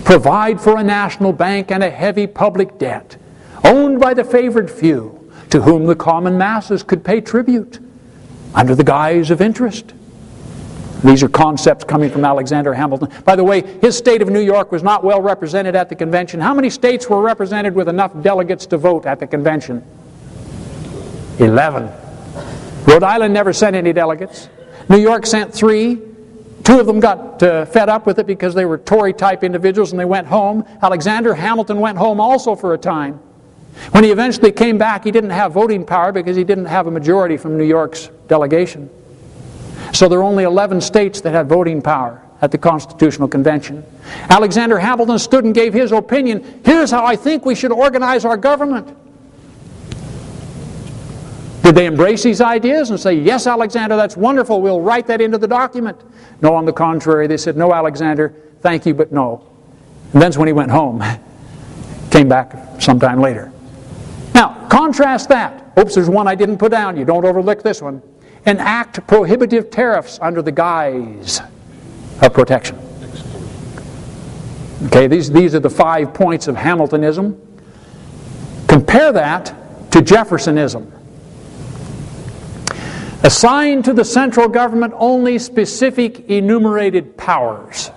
Provide for a national bank and a heavy public debt, owned by the favored few, to whom the common masses could pay tribute under the guise of interest. These are concepts coming from Alexander Hamilton. By the way, his state of New York was not well represented at the convention. How many states were represented with enough delegates to vote at the convention? 11. Rhode Island never sent any delegates. New York sent 3. 2 of them got fed up with it because they were Tory-type individuals and they went home. Alexander Hamilton went home also for a time. When he eventually came back, he didn't have voting power because he didn't have a majority from New York's delegation. So there are only 11 states that had voting power at the Constitutional Convention. Alexander Hamilton stood and gave his opinion. Here's how I think we should organize our government. Did they embrace these ideas and say, yes, Alexander, that's wonderful, we'll write that into the document? No, on the contrary, they said, no, Alexander, thank you, but no. And that's when he went home. Came back sometime later. Now, contrast that. Oops, there's one I didn't put down. You don't overlook this one. Enact prohibitive tariffs under the guise of protection. Okay, these are the 5 points of Hamiltonism. Compare that to Jeffersonism. Assign to the central government only specific enumerated powers.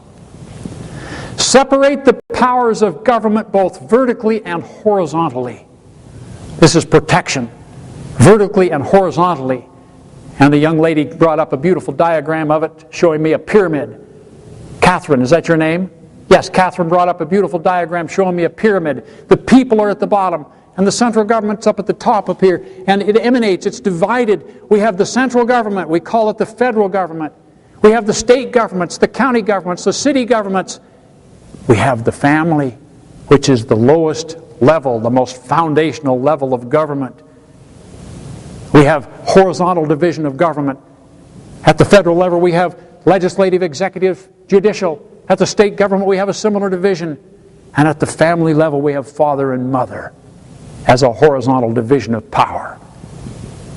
Separate the powers of government both vertically and horizontally. This is protection, vertically and horizontally. And the young lady brought up a beautiful diagram of it, showing me a pyramid. Catherine, is that your name? Yes, Catherine brought up a beautiful diagram showing me a pyramid. The people are at the bottom, and the central government's up at the top up here. And it emanates, it's divided. We have the central government, we call it the federal government. We have the state governments, the county governments, the city governments. We have the family, which is the lowest level, the most foundational level of government. We have horizontal division of government. At the federal level, we have legislative, executive, judicial. At the state government, we have a similar division. And at the family level, we have father and mother as a horizontal division of power.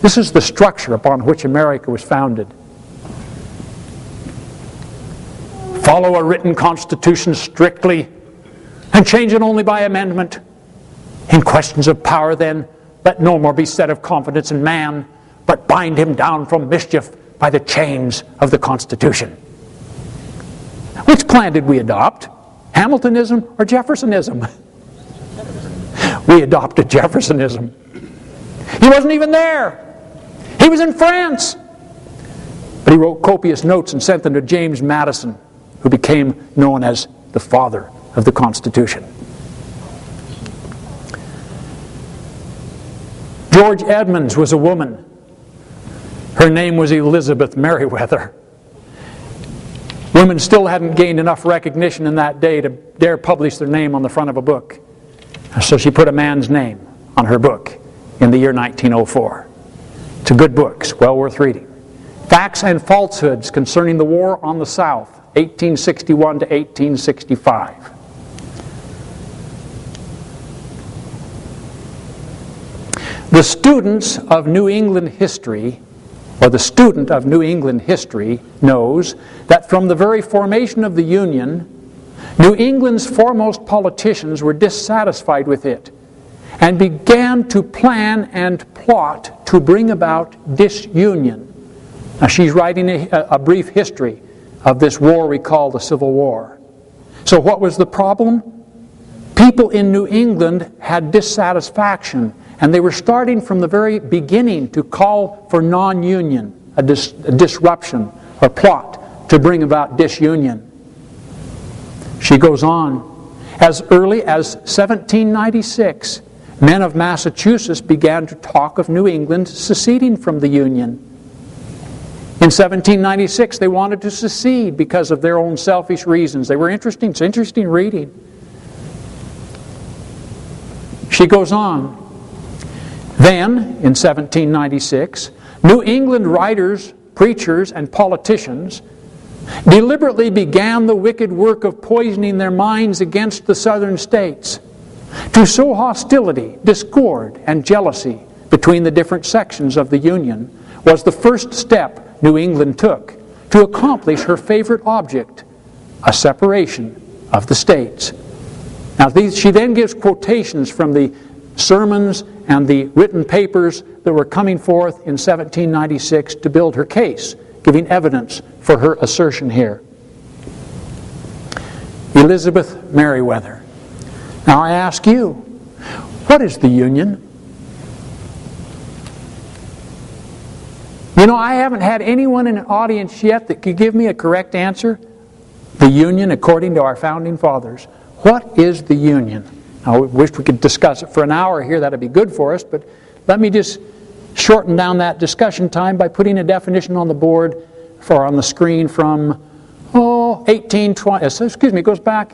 This is the structure upon which America was founded. Follow a written constitution strictly and change it only by amendment. In questions of power, then, let no more be said of confidence in man, but bind him down from mischief by the chains of the Constitution. Which plan did we adopt? Hamiltonism or Jeffersonism? We adopted Jeffersonism. He wasn't even there. He was in France. But he wrote copious notes and sent them to James Madison, who became known as the father of the Constitution. George Edmunds was a woman. Her name was Elizabeth Merriweather. Women still hadn't gained enough recognition in that day to dare publish their name on the front of a book. So she put a man's name on her book in the year 1904. It's a good book. It's well worth reading. Facts and Falsehoods Concerning the War on the South, 1861 to 1865. The students of New England history, or the student of New England history, knows that from the very formation of the Union, New England's foremost politicians were dissatisfied with it and began to plan and plot to bring about disunion. Now she's writing a brief history of this war we call the Civil War. So what was the problem? People in New England had dissatisfaction, and they were starting from the very beginning to call for non-union, a disruption or plot to bring about disunion. She goes on. As early as 1796, men of Massachusetts began to talk of New England seceding from the Union. In 1796, they wanted to secede because of their own selfish reasons. They were interesting. It's interesting reading. She goes on. Then, in 1796, New England writers, preachers, and politicians deliberately began the wicked work of poisoning their minds against the southern states, to sow hostility, discord, and jealousy between the different sections of the Union was the first step New England took to accomplish her favorite object, a separation of the states. Now, she then gives quotations from the sermons and the written papers that were coming forth in 1796 to build her case, giving evidence for her assertion here. Elizabeth Merriweather. Now I ask you, what is the Union? You know, I haven't had anyone in an audience yet that could give me a correct answer. The Union, according to our founding fathers. What is the Union? I wish we could discuss it for an hour here. That would be good for us, but let me just shorten down that discussion time by putting a definition on the board or on the screen from 1820. Excuse me, it goes back.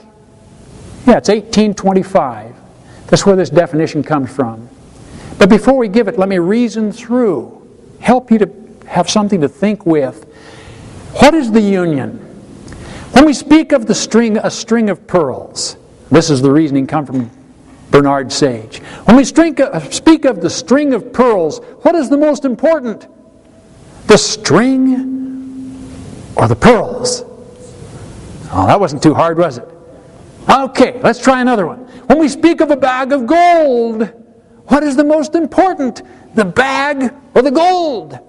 Yeah, it's 1825. That's where this definition comes from. But before we give it, let me reason through, help you to have something to think with. What is the union? When we speak of a string of pearls, this is the reasoning come from Bernard Sage. When we speak of the string of pearls, what is the most important? The string or the pearls? Oh, that wasn't too hard, was it? Okay, let's try another one. When we speak of a bag of gold, what is the most important? The bag or the gold?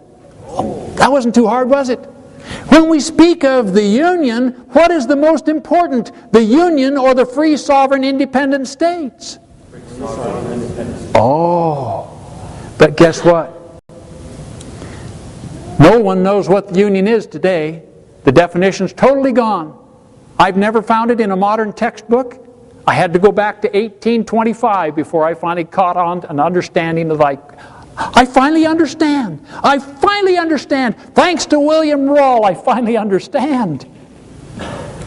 Oh, that wasn't too hard, was it? When we speak of the Union, what is the most important? The Union or the free, sovereign, independent states? Oh, but guess what? No one knows what the Union is today. The definition's totally gone. I've never found it in a modern textbook. I had to go back to 1825 before I finally caught on an understanding of I finally understand. I finally understand. Thanks to William Rawle, I finally understand.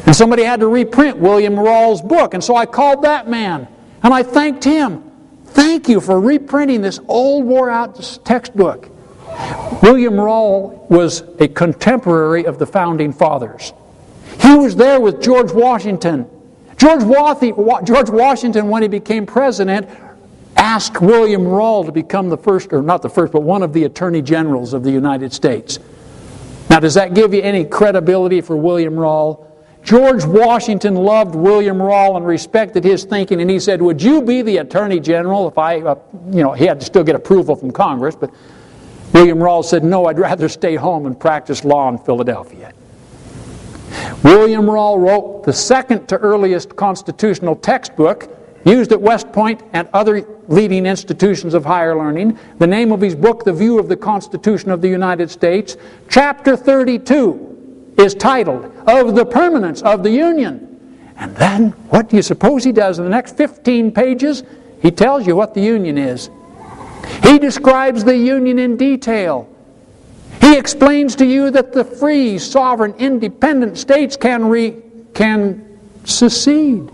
And somebody had to reprint William Rawle's book, and so I called that man, and I thanked him. Thank you for reprinting this old, wore-out textbook. William Rawle was a contemporary of the Founding Fathers. He was there with George Washington. George Washington, when he became president, asked William Rawle to become the first, or not the first, but one of the Attorney Generals of the United States. Now, does that give you any credibility for William Rawle? George Washington loved William Rawle and respected his thinking, and he said, "Would you be the Attorney General if I, he had to still get approval from Congress, but William Rawle said, "No, I'd rather stay home and practice law in Philadelphia." William Rawle wrote the second to earliest constitutional textbook used at West Point and other leading institutions of higher learning. The name of his book, The View of the Constitution of the United States, Chapter 32 is titled, "Of the Permanence of the Union." And then, what do you suppose he does in the next 15 pages? He tells you what the Union is. He describes the Union in detail. He explains to you that the free, sovereign, independent states can secede.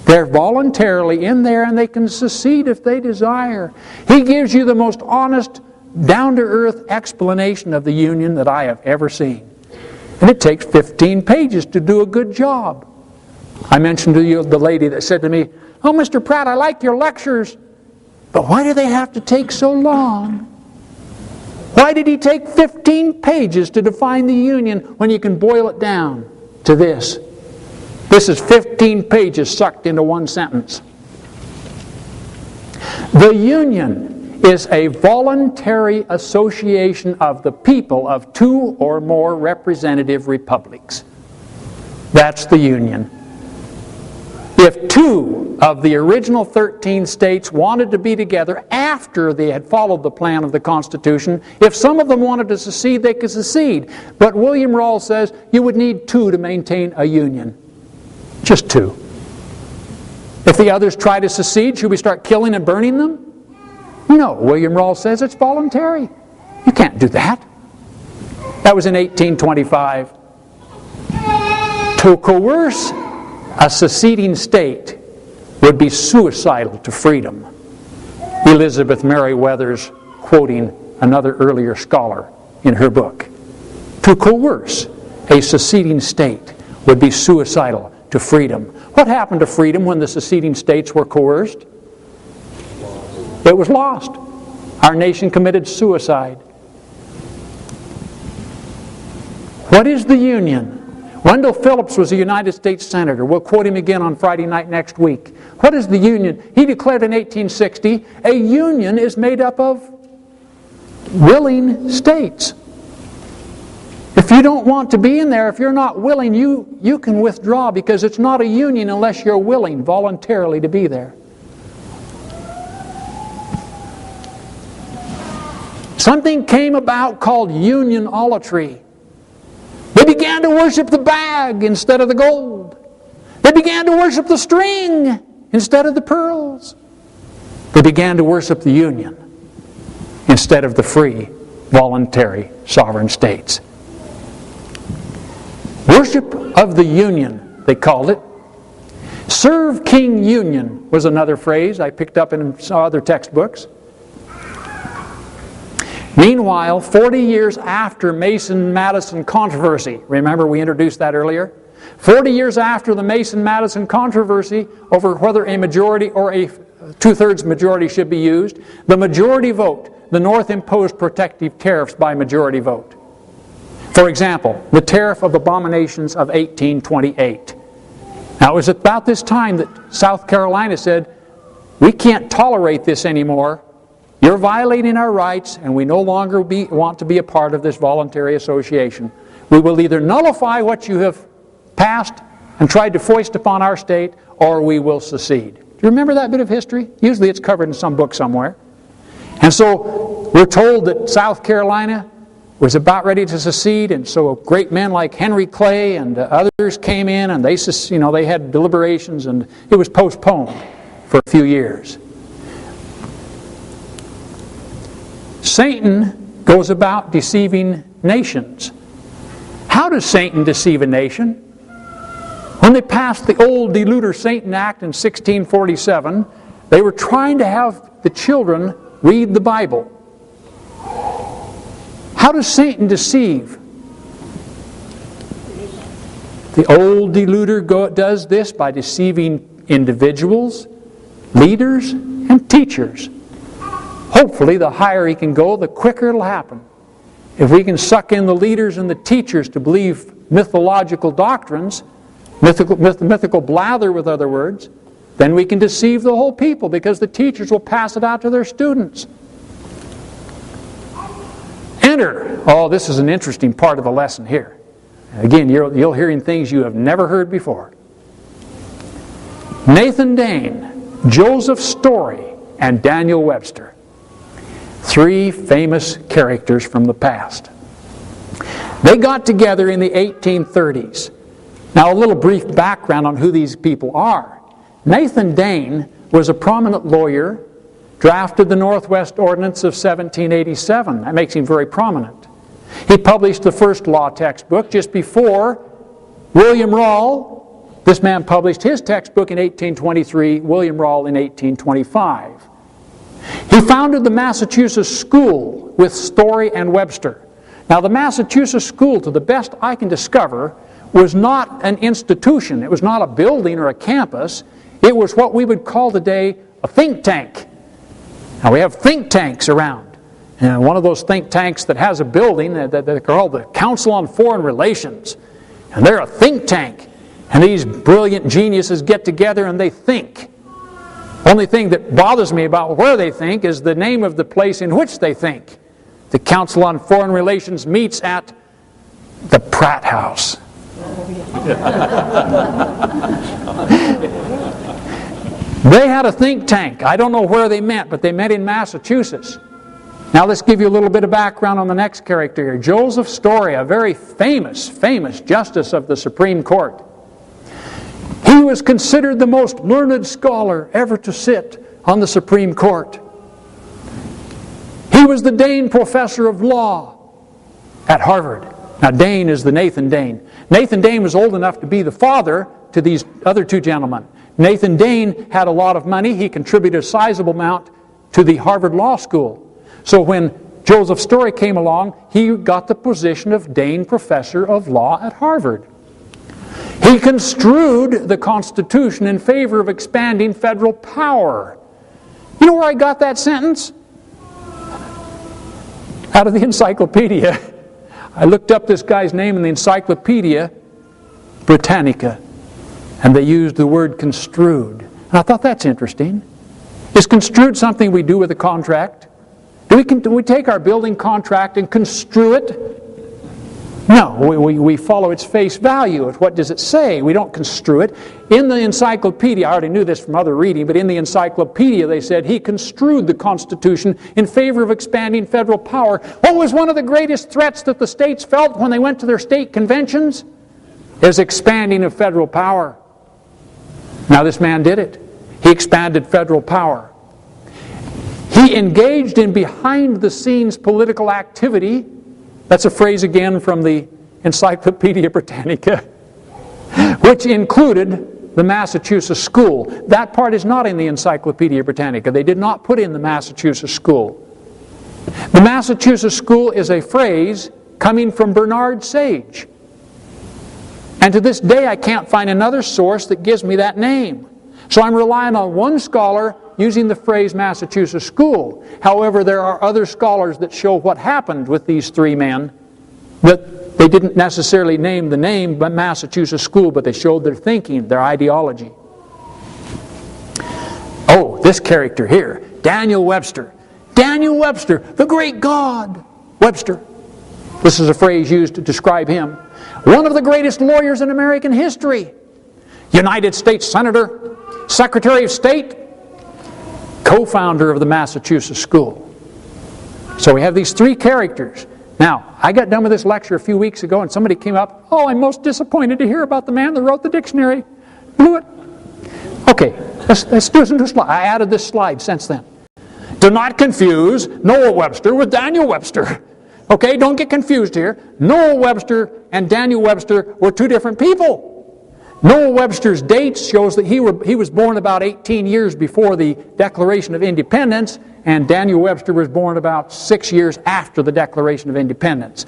They're voluntarily in there, and they can secede if they desire. He gives you the most honest, down-to-earth explanation of the Union that I have ever seen. And it takes 15 pages to do a good job. I mentioned to you the lady that said to me, "Oh, Mr. Pratt, I like your lectures, but why do they have to take so long? Why did he take 15 pages to define the Union when you can boil it down to this?" This is 15 pages sucked into one sentence. The Union is a voluntary association of the people of two or more representative republics. That's the Union. If two of the original 13 states wanted to be together after they had followed the plan of the Constitution, if some of them wanted to secede, they could secede. But William Rawle says you would need two to maintain a union. Just two. If the others try to secede, should we start killing and burning them? No, William Rawle says it's voluntary. You can't do that. That was in 1825. To coerce a seceding state would be suicidal to freedom. Elizabeth Meriwether's quoting another earlier scholar in her book. To coerce a seceding state would be suicidal to freedom. What happened to freedom when the seceding states were coerced? It was lost. Our nation committed suicide. What is the Union? Wendell Phillips was a United States Senator. We'll quote him again on Friday night next week. What is the Union? He declared in 1860, a union is made up of willing states. If you don't want to be in there, if you're not willing, you can withdraw, because it's not a union unless you're willing voluntarily to be there. Something came about called unionolatry. They began to worship the bag instead of the gold. They began to worship the string instead of the pearls. They began to worship the Union instead of the free, voluntary, sovereign states. Worship of the Union, they called it. Serve King Union was another phrase I picked up in some other textbooks. Meanwhile, 40 years after Mason-Madison controversy, remember we introduced that earlier? 40 years after the Mason-Madison controversy over whether a majority or a two-thirds majority should be used, the majority vote, the North imposed protective tariffs by majority vote. For example, the Tariff of Abominations of 1828. Now, it was about this time that South Carolina said, we can't tolerate this anymore. You're violating our rights, and we no longer want to be a part of this voluntary association. We will either nullify what you have passed and tried to foist upon our state, or we will secede. Do you remember that bit of history? Usually it's covered in some book somewhere. And so we're told that South Carolina was about ready to secede, and so great men like Henry Clay and others came in, and they had deliberations, and it was postponed for a few years. Satan goes about deceiving nations. How does Satan deceive a nation? When they passed the old Deluder-Satan Act in 1647, they were trying to have the children read the Bible. How does Satan deceive? The old deluder does this by deceiving individuals, leaders, and teachers. Hopefully, the higher he can go, the quicker it'll happen. If we can suck in the leaders and the teachers to believe mythological doctrines, mythical blather with other words, then we can deceive the whole people because the teachers will pass it out to their students. Enter. Oh, this is an interesting part of the lesson here. Again, you'll hearing things you have never heard before. Nathan Dane, Joseph Story, and Daniel Webster. Three famous characters from the past. They got together in the 1830s. Now, a little brief background on who these people are. Nathan Dane was a prominent lawyer, drafted the Northwest Ordinance of 1787. That makes him very prominent. He published the first law textbook just before William Rawle. This man published his textbook in 1823, William Rawle in 1825. He founded the Massachusetts School with Story and Webster. Now, the Massachusetts School, to the best I can discover, was not an institution. It was not a building or a campus. It was what we would call today a think tank. Now, we have think tanks around. And one of those think tanks that has a building that they're called the Council on Foreign Relations. And they're a think tank. And these brilliant geniuses get together and they think. Only thing that bothers me about where they think is the name of the place in which they think. The Council on Foreign Relations meets at the Pratt House. They had a think tank. I don't know where they met, but they met in Massachusetts. Now let's give you a little bit of background on the next character here. Joseph Story, a very famous justice of the Supreme Court. He was considered the most learned scholar ever to sit on the Supreme Court. He was the Dane Professor of Law at Harvard. Now Dane is the Nathan Dane. Nathan Dane was old enough to be the father to these other two gentlemen. Nathan Dane had a lot of money. He contributed a sizable amount to the Harvard Law School. So when Joseph Story came along, he got the position of Dane Professor of Law at Harvard. He construed the Constitution in favor of expanding federal power. You know where I got that sentence? Out of the encyclopedia. I looked up this guy's name in the Encyclopedia Britannica, and they used the word construed. And I thought, that's interesting. Is construed something we do with a contract? Do we take our building contract and construe it? No, we follow its face value. What does it say? We don't construe it. In the encyclopedia, I already knew this from other reading, but in the encyclopedia they said he construed the Constitution in favor of expanding federal power. What was one of the greatest threats that the states felt when they went to their state conventions? Is expanding of federal power. Now this man did it. He expanded federal power. He engaged in behind-the-scenes political activity. That's a phrase again from the Encyclopedia Britannica, which included the Massachusetts School. That part is not in the Encyclopedia Britannica. They did not put in the Massachusetts School. The Massachusetts School is a phrase coming from Bernard Sage. And to this day, I can't find another source that gives me that name. So I'm relying on one scholar using the phrase Massachusetts School. However, there are other scholars that show what happened with these three men, that they didn't necessarily name the name but Massachusetts School, but they showed their thinking, their ideology. Oh, this character here, Daniel Webster. Daniel Webster, the great God. Webster. This is a phrase used to describe him. One of the greatest lawyers in American history. United States Senator, Secretary of State, co-founder of the Massachusetts School. So we have these three characters. Now, I got done with this lecture a few weeks ago and somebody came up, "Oh, I'm most disappointed to hear about the man that wrote the dictionary." Blew it. Okay, let's do a slide. I added this slide since then. Do not confuse Noah Webster with Daniel Webster. Okay, don't get confused here. Noah Webster and Daniel Webster were two different people. Noah Webster's date shows that he was born about 18 years before the Declaration of Independence, and Daniel Webster was born about 6 years after the Declaration of Independence.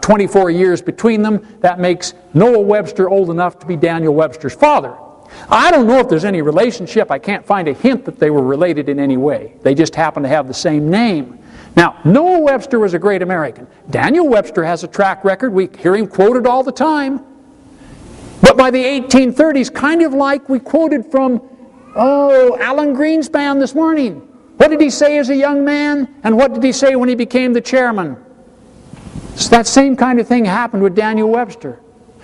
24 years between them. That makes Noah Webster old enough to be Daniel Webster's father. I don't know if there's any relationship. I can't find a hint that they were related in any way. They just happen to have the same name. Now, Noah Webster was a great American. Daniel Webster has a track record. We hear him quoted all the time. But by the 1830s, kind of like we quoted from, Alan Greenspan this morning. What did he say as a young man? And what did he say when he became the chairman? So that same kind of thing happened with Daniel Webster.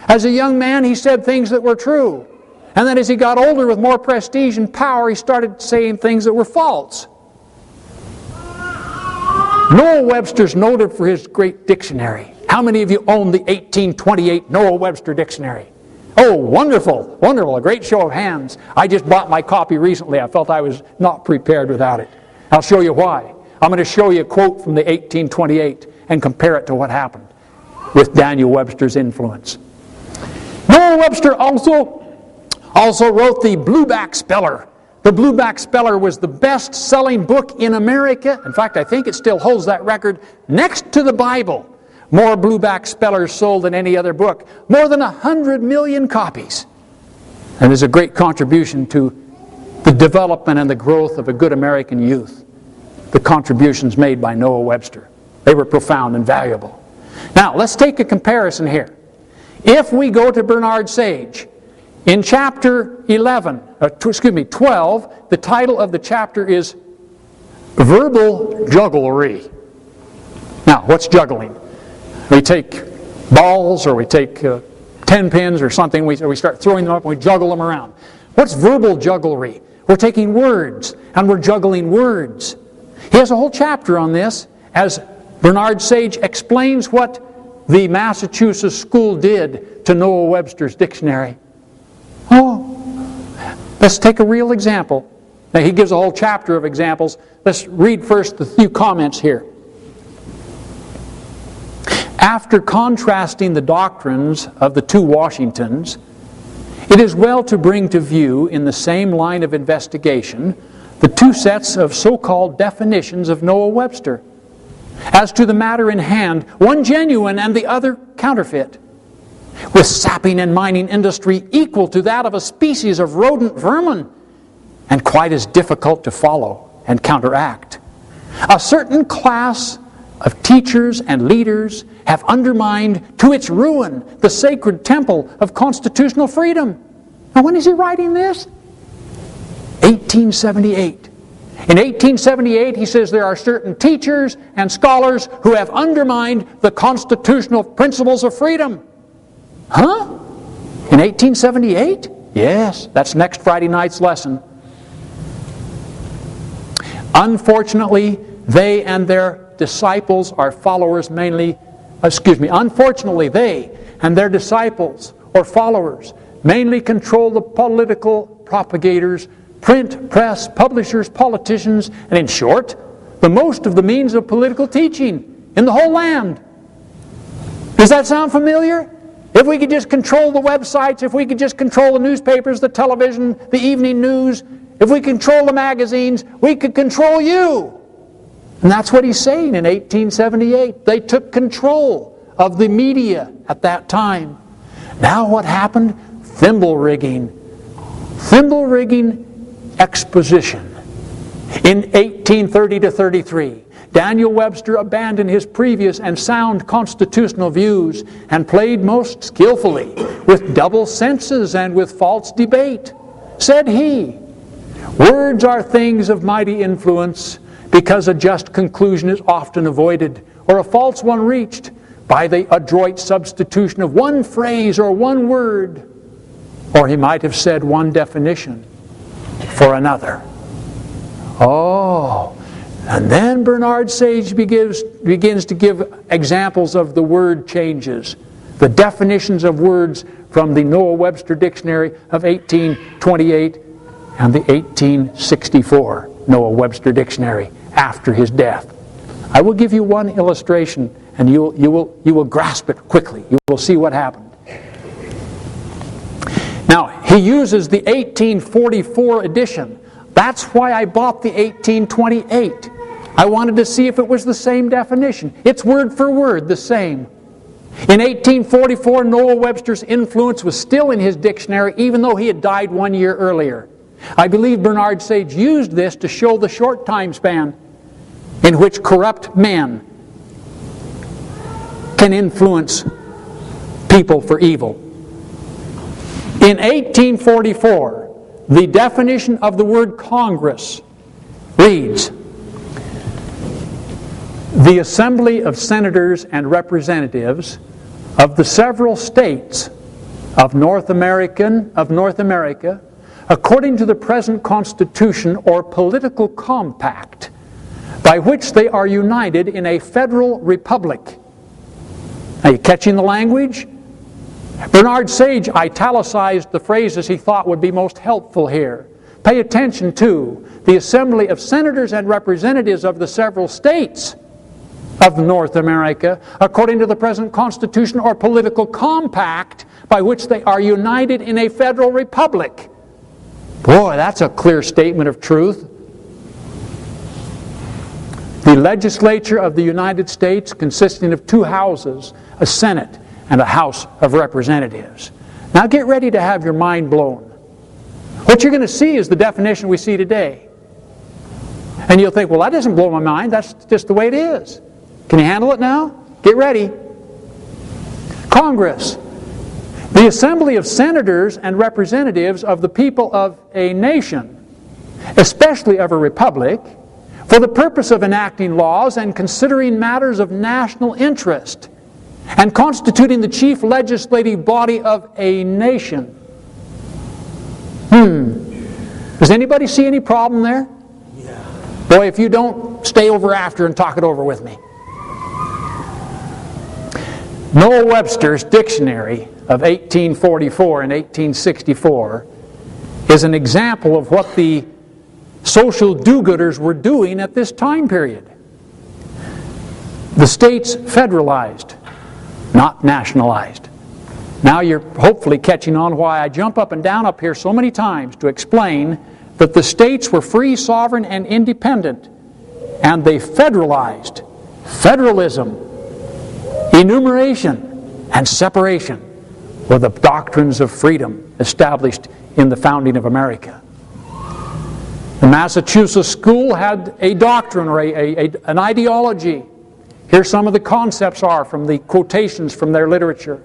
As a young man, he said things that were true. And then as he got older with more prestige and power, he started saying things that were false. Noah Webster's noted for his great dictionary. How many of you own the 1828 Noah Webster dictionary? Oh, wonderful, wonderful, a great show of hands. I just bought my copy recently. I felt I was not prepared without it. I'll show you why. I'm going to show you a quote from the 1828 and compare it to what happened with Daniel Webster's influence. Noah Webster also wrote the Blueback Speller. The Blueback Speller was the best-selling book in America. In fact, I think it still holds that record next to the Bible. More Blueback Spellers sold than any other book. More than 100 million copies. And there's a great contribution to the development and the growth of a good American youth. The contributions made by Noah Webster. They were profound and valuable. Now, let's take a comparison here. If we go to Bernard Sage, in chapter 12, the title of the chapter is Verbal Jugglery. Now, what's juggling? We take balls or we take 10 pins or something, we start throwing them up and we juggle them around. What's verbal jugglery? We're taking words and we're juggling words. He has a whole chapter on this as Bernard Sage explains what the Massachusetts School did to Noah Webster's dictionary. Let's take a real example. Now, he gives a whole chapter of examples. Let's read first the few comments here. After contrasting the doctrines of the two Washingtons, it is well to bring to view in the same line of investigation the two sets of so-called definitions of Noah Webster. As to the matter in hand, one genuine and the other counterfeit, with sapping and mining industry equal to that of a species of rodent vermin, and quite as difficult to follow and counteract. A certain class of teachers and leaders have undermined to its ruin the sacred temple of constitutional freedom. Now, when is he writing this? 1878. In 1878, he says there are certain teachers and scholars who have undermined the constitutional principles of freedom. Huh? In 1878? Yes, that's next Friday night's lesson. Unfortunately, they and their disciples are followers unfortunately, they and their disciples or followers mainly control the political propagators, print, press, publishers, politicians, and in short, the most of the means of political teaching in the whole land. Does that sound familiar? If we could just control the websites, if we could just control the newspapers, the television, the evening news, if we control the magazines, we could control you. And that's what he's saying in 1878. They took control of the media at that time. Now what happened? Thimble rigging. Thimble rigging exposition. In 1830 to 33, Daniel Webster abandoned his previous and sound constitutional views and played most skillfully with double senses and with false debate. Said he, "Words are things of mighty influence, because a just conclusion is often avoided, or a false one reached, by the adroit substitution of one phrase or one word." Or he might have said one definition for another. Oh, and then Bernard Sage begins to give examples of the word changes, the definitions of words from the Noah Webster Dictionary of 1828 and the 1864 Noah Webster Dictionary after his death. I will give you one illustration, and you will grasp it quickly. You will see what happened. Now, he uses the 1844 edition. That's why I bought the 1828. I wanted to see if it was the same definition. It's word for word the same. In 1844, Noah Webster's influence was still in his dictionary, even though he had died 1 year earlier. I believe Bernard Sage used this to show the short time span in which corrupt men can influence people for evil. In 1844, the definition of the word Congress reads, "The assembly of senators and representatives of the several states of North America, according to the present constitution or political compact, by which they are united in a federal republic." Are you catching the language? Bernard Sage italicized the phrases he thought would be most helpful here. Pay attention to the assembly of senators and representatives of the several states of North America, according to the present constitution or political compact, by which they are united in a federal republic. Boy, that's a clear statement of truth. The legislature of the United States, consisting of two houses, a Senate and a House of Representatives. Now get ready to have your mind blown. What you're going to see is the definition we see today. And you'll think, well, that doesn't blow my mind. That's just the way it is. Can you handle it now? Get ready. Congress. The assembly of senators and representatives of the people of a nation, especially of a republic, for the purpose of enacting laws and considering matters of national interest, and constituting the chief legislative body of a nation. Does anybody see any problem there? Yeah. Boy, if you don't, stay over after and talk it over with me. Noah Webster's dictionary of 1844 and 1864 is an example of what the social do-gooders were doing at this time period. The states federalized, not nationalized. Now you're hopefully catching on why I jump up and down up here so many times to explain that the states were free, sovereign, and independent, and they federalized. Federalism, enumeration, and separation were the doctrines of freedom established in the founding of America. The Massachusetts school had a doctrine or an ideology. Here some of the concepts are from the quotations from their literature.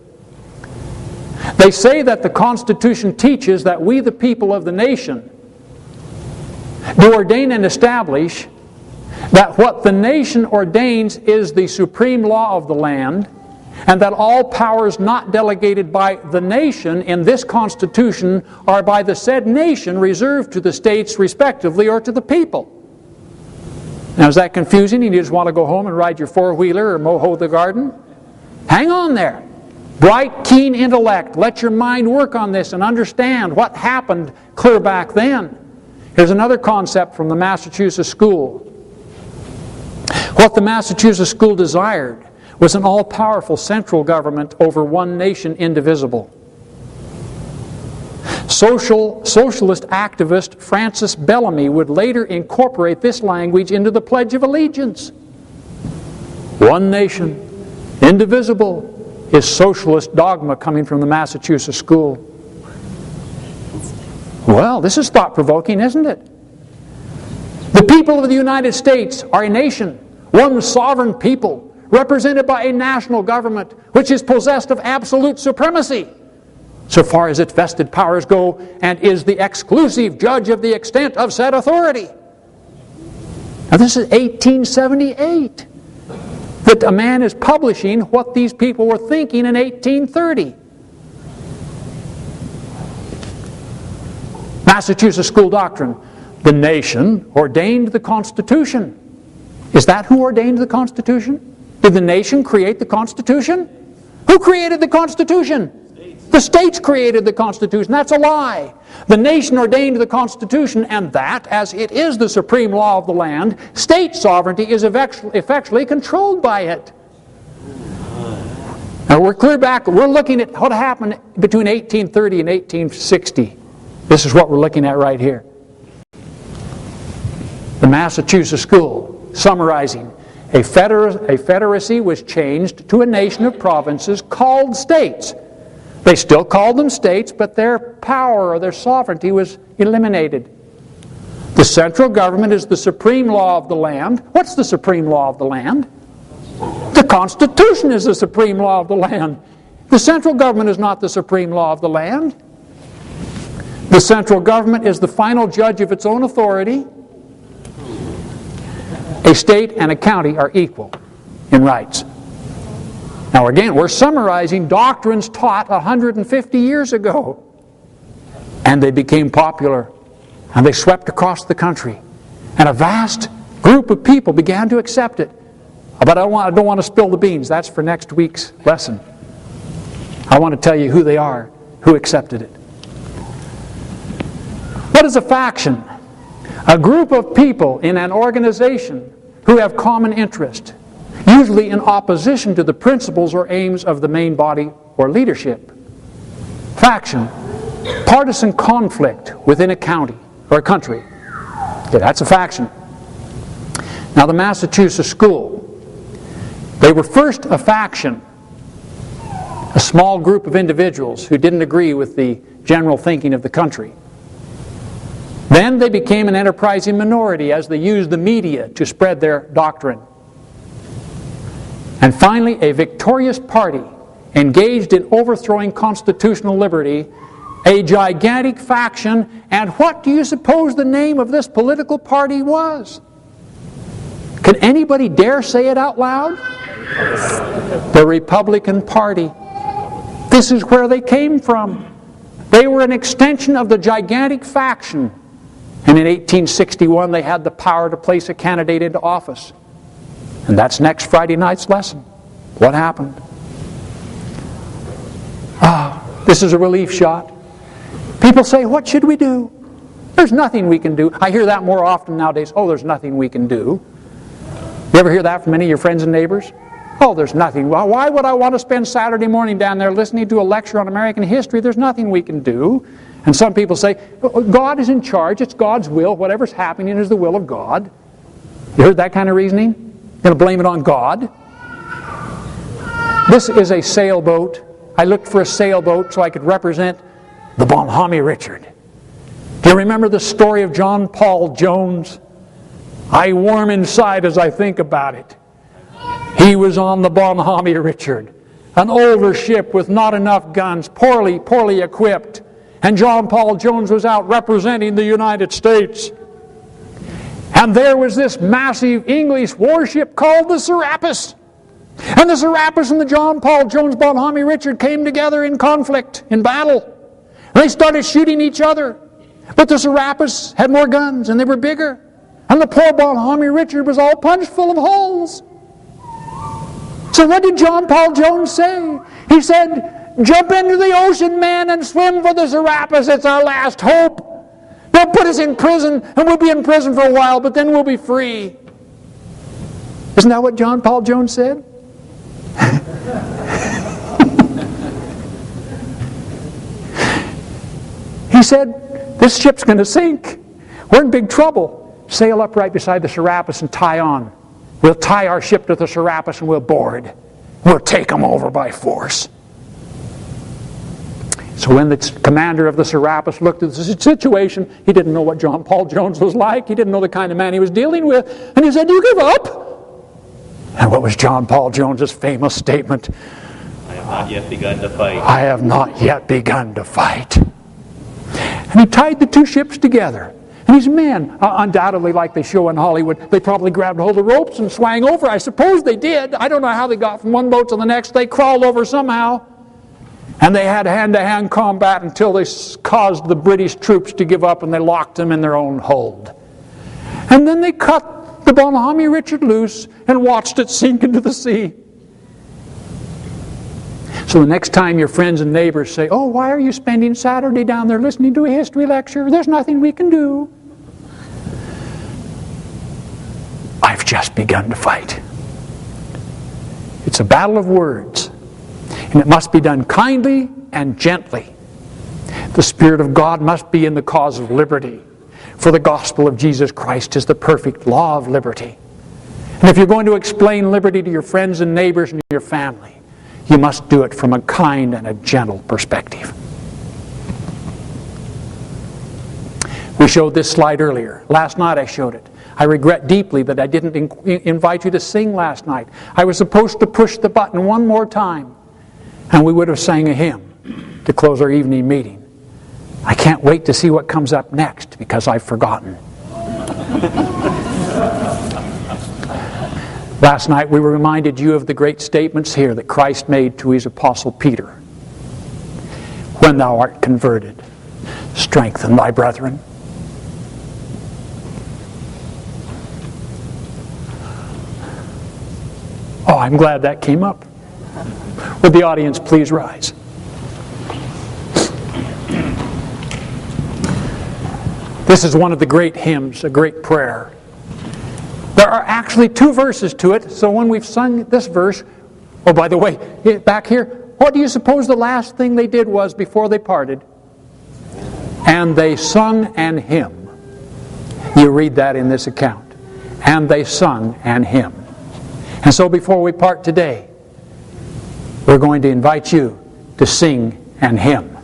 They say that the Constitution teaches that we, the people of the nation, do ordain and establish that what the nation ordains is the supreme law of the land, and that all powers not delegated by the nation in this Constitution are by the said nation reserved to the states respectively or to the people. Now, is that confusing? You just want to go home and ride your four-wheeler or mow the garden? Hang on there. Bright, keen intellect. Let your mind work on this and understand what happened clear back then. Here's another concept from the Massachusetts school. What the Massachusetts school desired was an all-powerful central government over one nation indivisible. Socialist activist Francis Bellamy would later incorporate this language into the Pledge of Allegiance. One nation, indivisible, is socialist dogma coming from the Massachusetts school. Well, this is thought-provoking, isn't it? The people of the United States are a nation, one sovereign people, represented by a national government which is possessed of absolute supremacy, so far as its vested powers go, and is the exclusive judge of the extent of said authority. Now this is 1878. That a man is publishing what these people were thinking in 1830. Massachusetts school doctrine. The nation ordained the Constitution. Is that who ordained the Constitution? Did the nation create the Constitution? Who created the Constitution? The states created the Constitution. That's a lie. The nation ordained the Constitution, and that, as it is the supreme law of the land, state sovereignty is effectually controlled by it. Now we're clear back. We're looking at what happened between 1830 and 1860. This is what we're looking at right here. The Massachusetts school, summarizing, a federacy was changed to a nation of provinces called states. They still called them states, but their power or their sovereignty was eliminated. The central government is the supreme law of the land. What's the supreme law of the land? The Constitution is the supreme law of the land. The central government is not the supreme law of the land. The central government is the final judge of its own authority. A state and a county are equal in rights. Now again, we're summarizing doctrines taught 150 years ago. And they became popular. And they swept across the country. And a vast group of people began to accept it. But I don't want to spill the beans. That's for next week's lesson. I want to tell you who they are, who accepted it. What is a faction? A group of people in an organization who have common interest, usually in opposition to the principles or aims of the main body or leadership. Faction, partisan conflict within a county or a country. Okay, that's a faction. Now the Massachusetts school, they were first a faction, a small group of individuals who didn't agree with the general thinking of the country. Then they became an enterprising minority as they used the media to spread their doctrine. And finally, a victorious party engaged in overthrowing constitutional liberty, a gigantic faction, and what do you suppose the name of this political party was? Can anybody dare say it out loud? The Republican Party. This is where they came from. They were an extension of the gigantic faction. And in 1861, they had the power to place a candidate into office. And that's next Friday night's lesson. What happened? This is a relief shot. People say, what should we do? There's nothing we can do. I hear that more often nowadays. Oh, there's nothing we can do. You ever hear that from any of your friends and neighbors? Oh, there's nothing. Well, why would I want to spend Saturday morning down there listening to a lecture on American history? There's nothing we can do. And some people say, God is in charge. It's God's will. Whatever's happening is the will of God. You heard that kind of reasoning? You're going to blame it on God? This is a sailboat. I looked for a sailboat so I could represent the Bonhomme Richard. Do you remember the story of John Paul Jones? I warm inside as I think about it. He was on the Bonhomme Richard, an older ship with not enough guns, poorly equipped. And John Paul Jones was out representing the United States. And there was this massive English warship called the Serapis. And the Serapis and the John Paul Jones Bonhomme Richard came together in conflict, in battle. And they started shooting each other. But the Serapis had more guns and they were bigger. And the poor Bonhomme Richard was all punched full of holes. So what did John Paul Jones say? He said, jump into the ocean, man, and swim for the Serapis. It's our last hope. They'll put us in prison, and we'll be in prison for a while, but then we'll be free. Isn't that what John Paul Jones said? He said, this ship's going to sink. We're in big trouble. Sail up right beside the Serapis and tie on. We'll tie our ship to the Serapis and we'll board. We'll take them over by force. So when the commander of the Serapis looked at the situation, he didn't know what John Paul Jones was like. He didn't know the kind of man he was dealing with. And he said, "You give up?" And what was John Paul Jones's famous statement? I have not yet begun to fight. I have not yet begun to fight. And he tied the two ships together. And these men, undoubtedly like they show in Hollywood, they probably grabbed hold of ropes and swang over. I suppose they did. I don't know how they got from one boat to the next. They crawled over somehow. And they had hand-to-hand combat until they caused the British troops to give up and they locked them in their own hold. And then they cut the Bonhomme Richard loose and watched it sink into the sea. So the next time your friends and neighbors say, "Oh, why are you spending Saturday down there listening to a history lecture? There's nothing we can do." I've just begun to fight. It's a battle of words, and it must be done kindly and gently. The Spirit of God must be in the cause of liberty, for the gospel of Jesus Christ is the perfect law of liberty. And if you're going to explain liberty to your friends and neighbors and your family, you must do it from a kind and a gentle perspective. We showed this slide earlier. Last night I showed it. I regret deeply that I didn't invite you to sing last night. I was supposed to push the button one more time, and we would have sang a hymn to close our evening meeting. I can't wait to see what comes up next, because I've forgotten. Last night we reminded you of the great statements here that Christ made to his apostle Peter. When thou art converted, strengthen thy brethren. Oh, I'm glad that came up. Would the audience please rise? This is one of the great hymns, a great prayer. There are actually two verses to it, so when we've sung this verse, oh, by the way, back here, what do you suppose the last thing they did was before they parted? And they sung an hymn. You read that in this account. And they sung an hymn. And so before we part today, we're going to invite you to sing an hymn.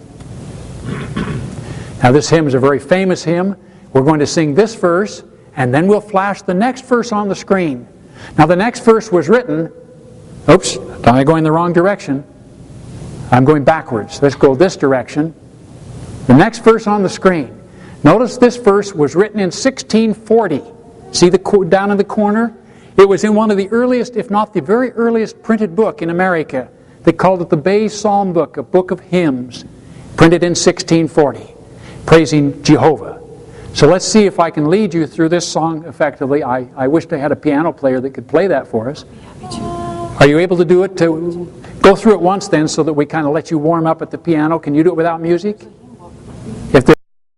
Now this hymn is a very famous hymn. We're going to sing this verse, and then we'll flash the next verse on the screen. Now the next verse was written, oops, am I going the wrong direction? I'm going backwards. Let's go this direction. The next verse on the screen. Notice this verse was written in 1640. See down in the corner? It was in one of the earliest, if not the very earliest printed book in America. They called it the Bay Psalm Book, a book of hymns, printed in 1640, praising Jehovah. So let's see if I can lead you through this song effectively. I wished I had a piano player that could play that for us. Are you able to do it? To go through it once then, so that we kind of let you warm up at the piano. Can you do it without music?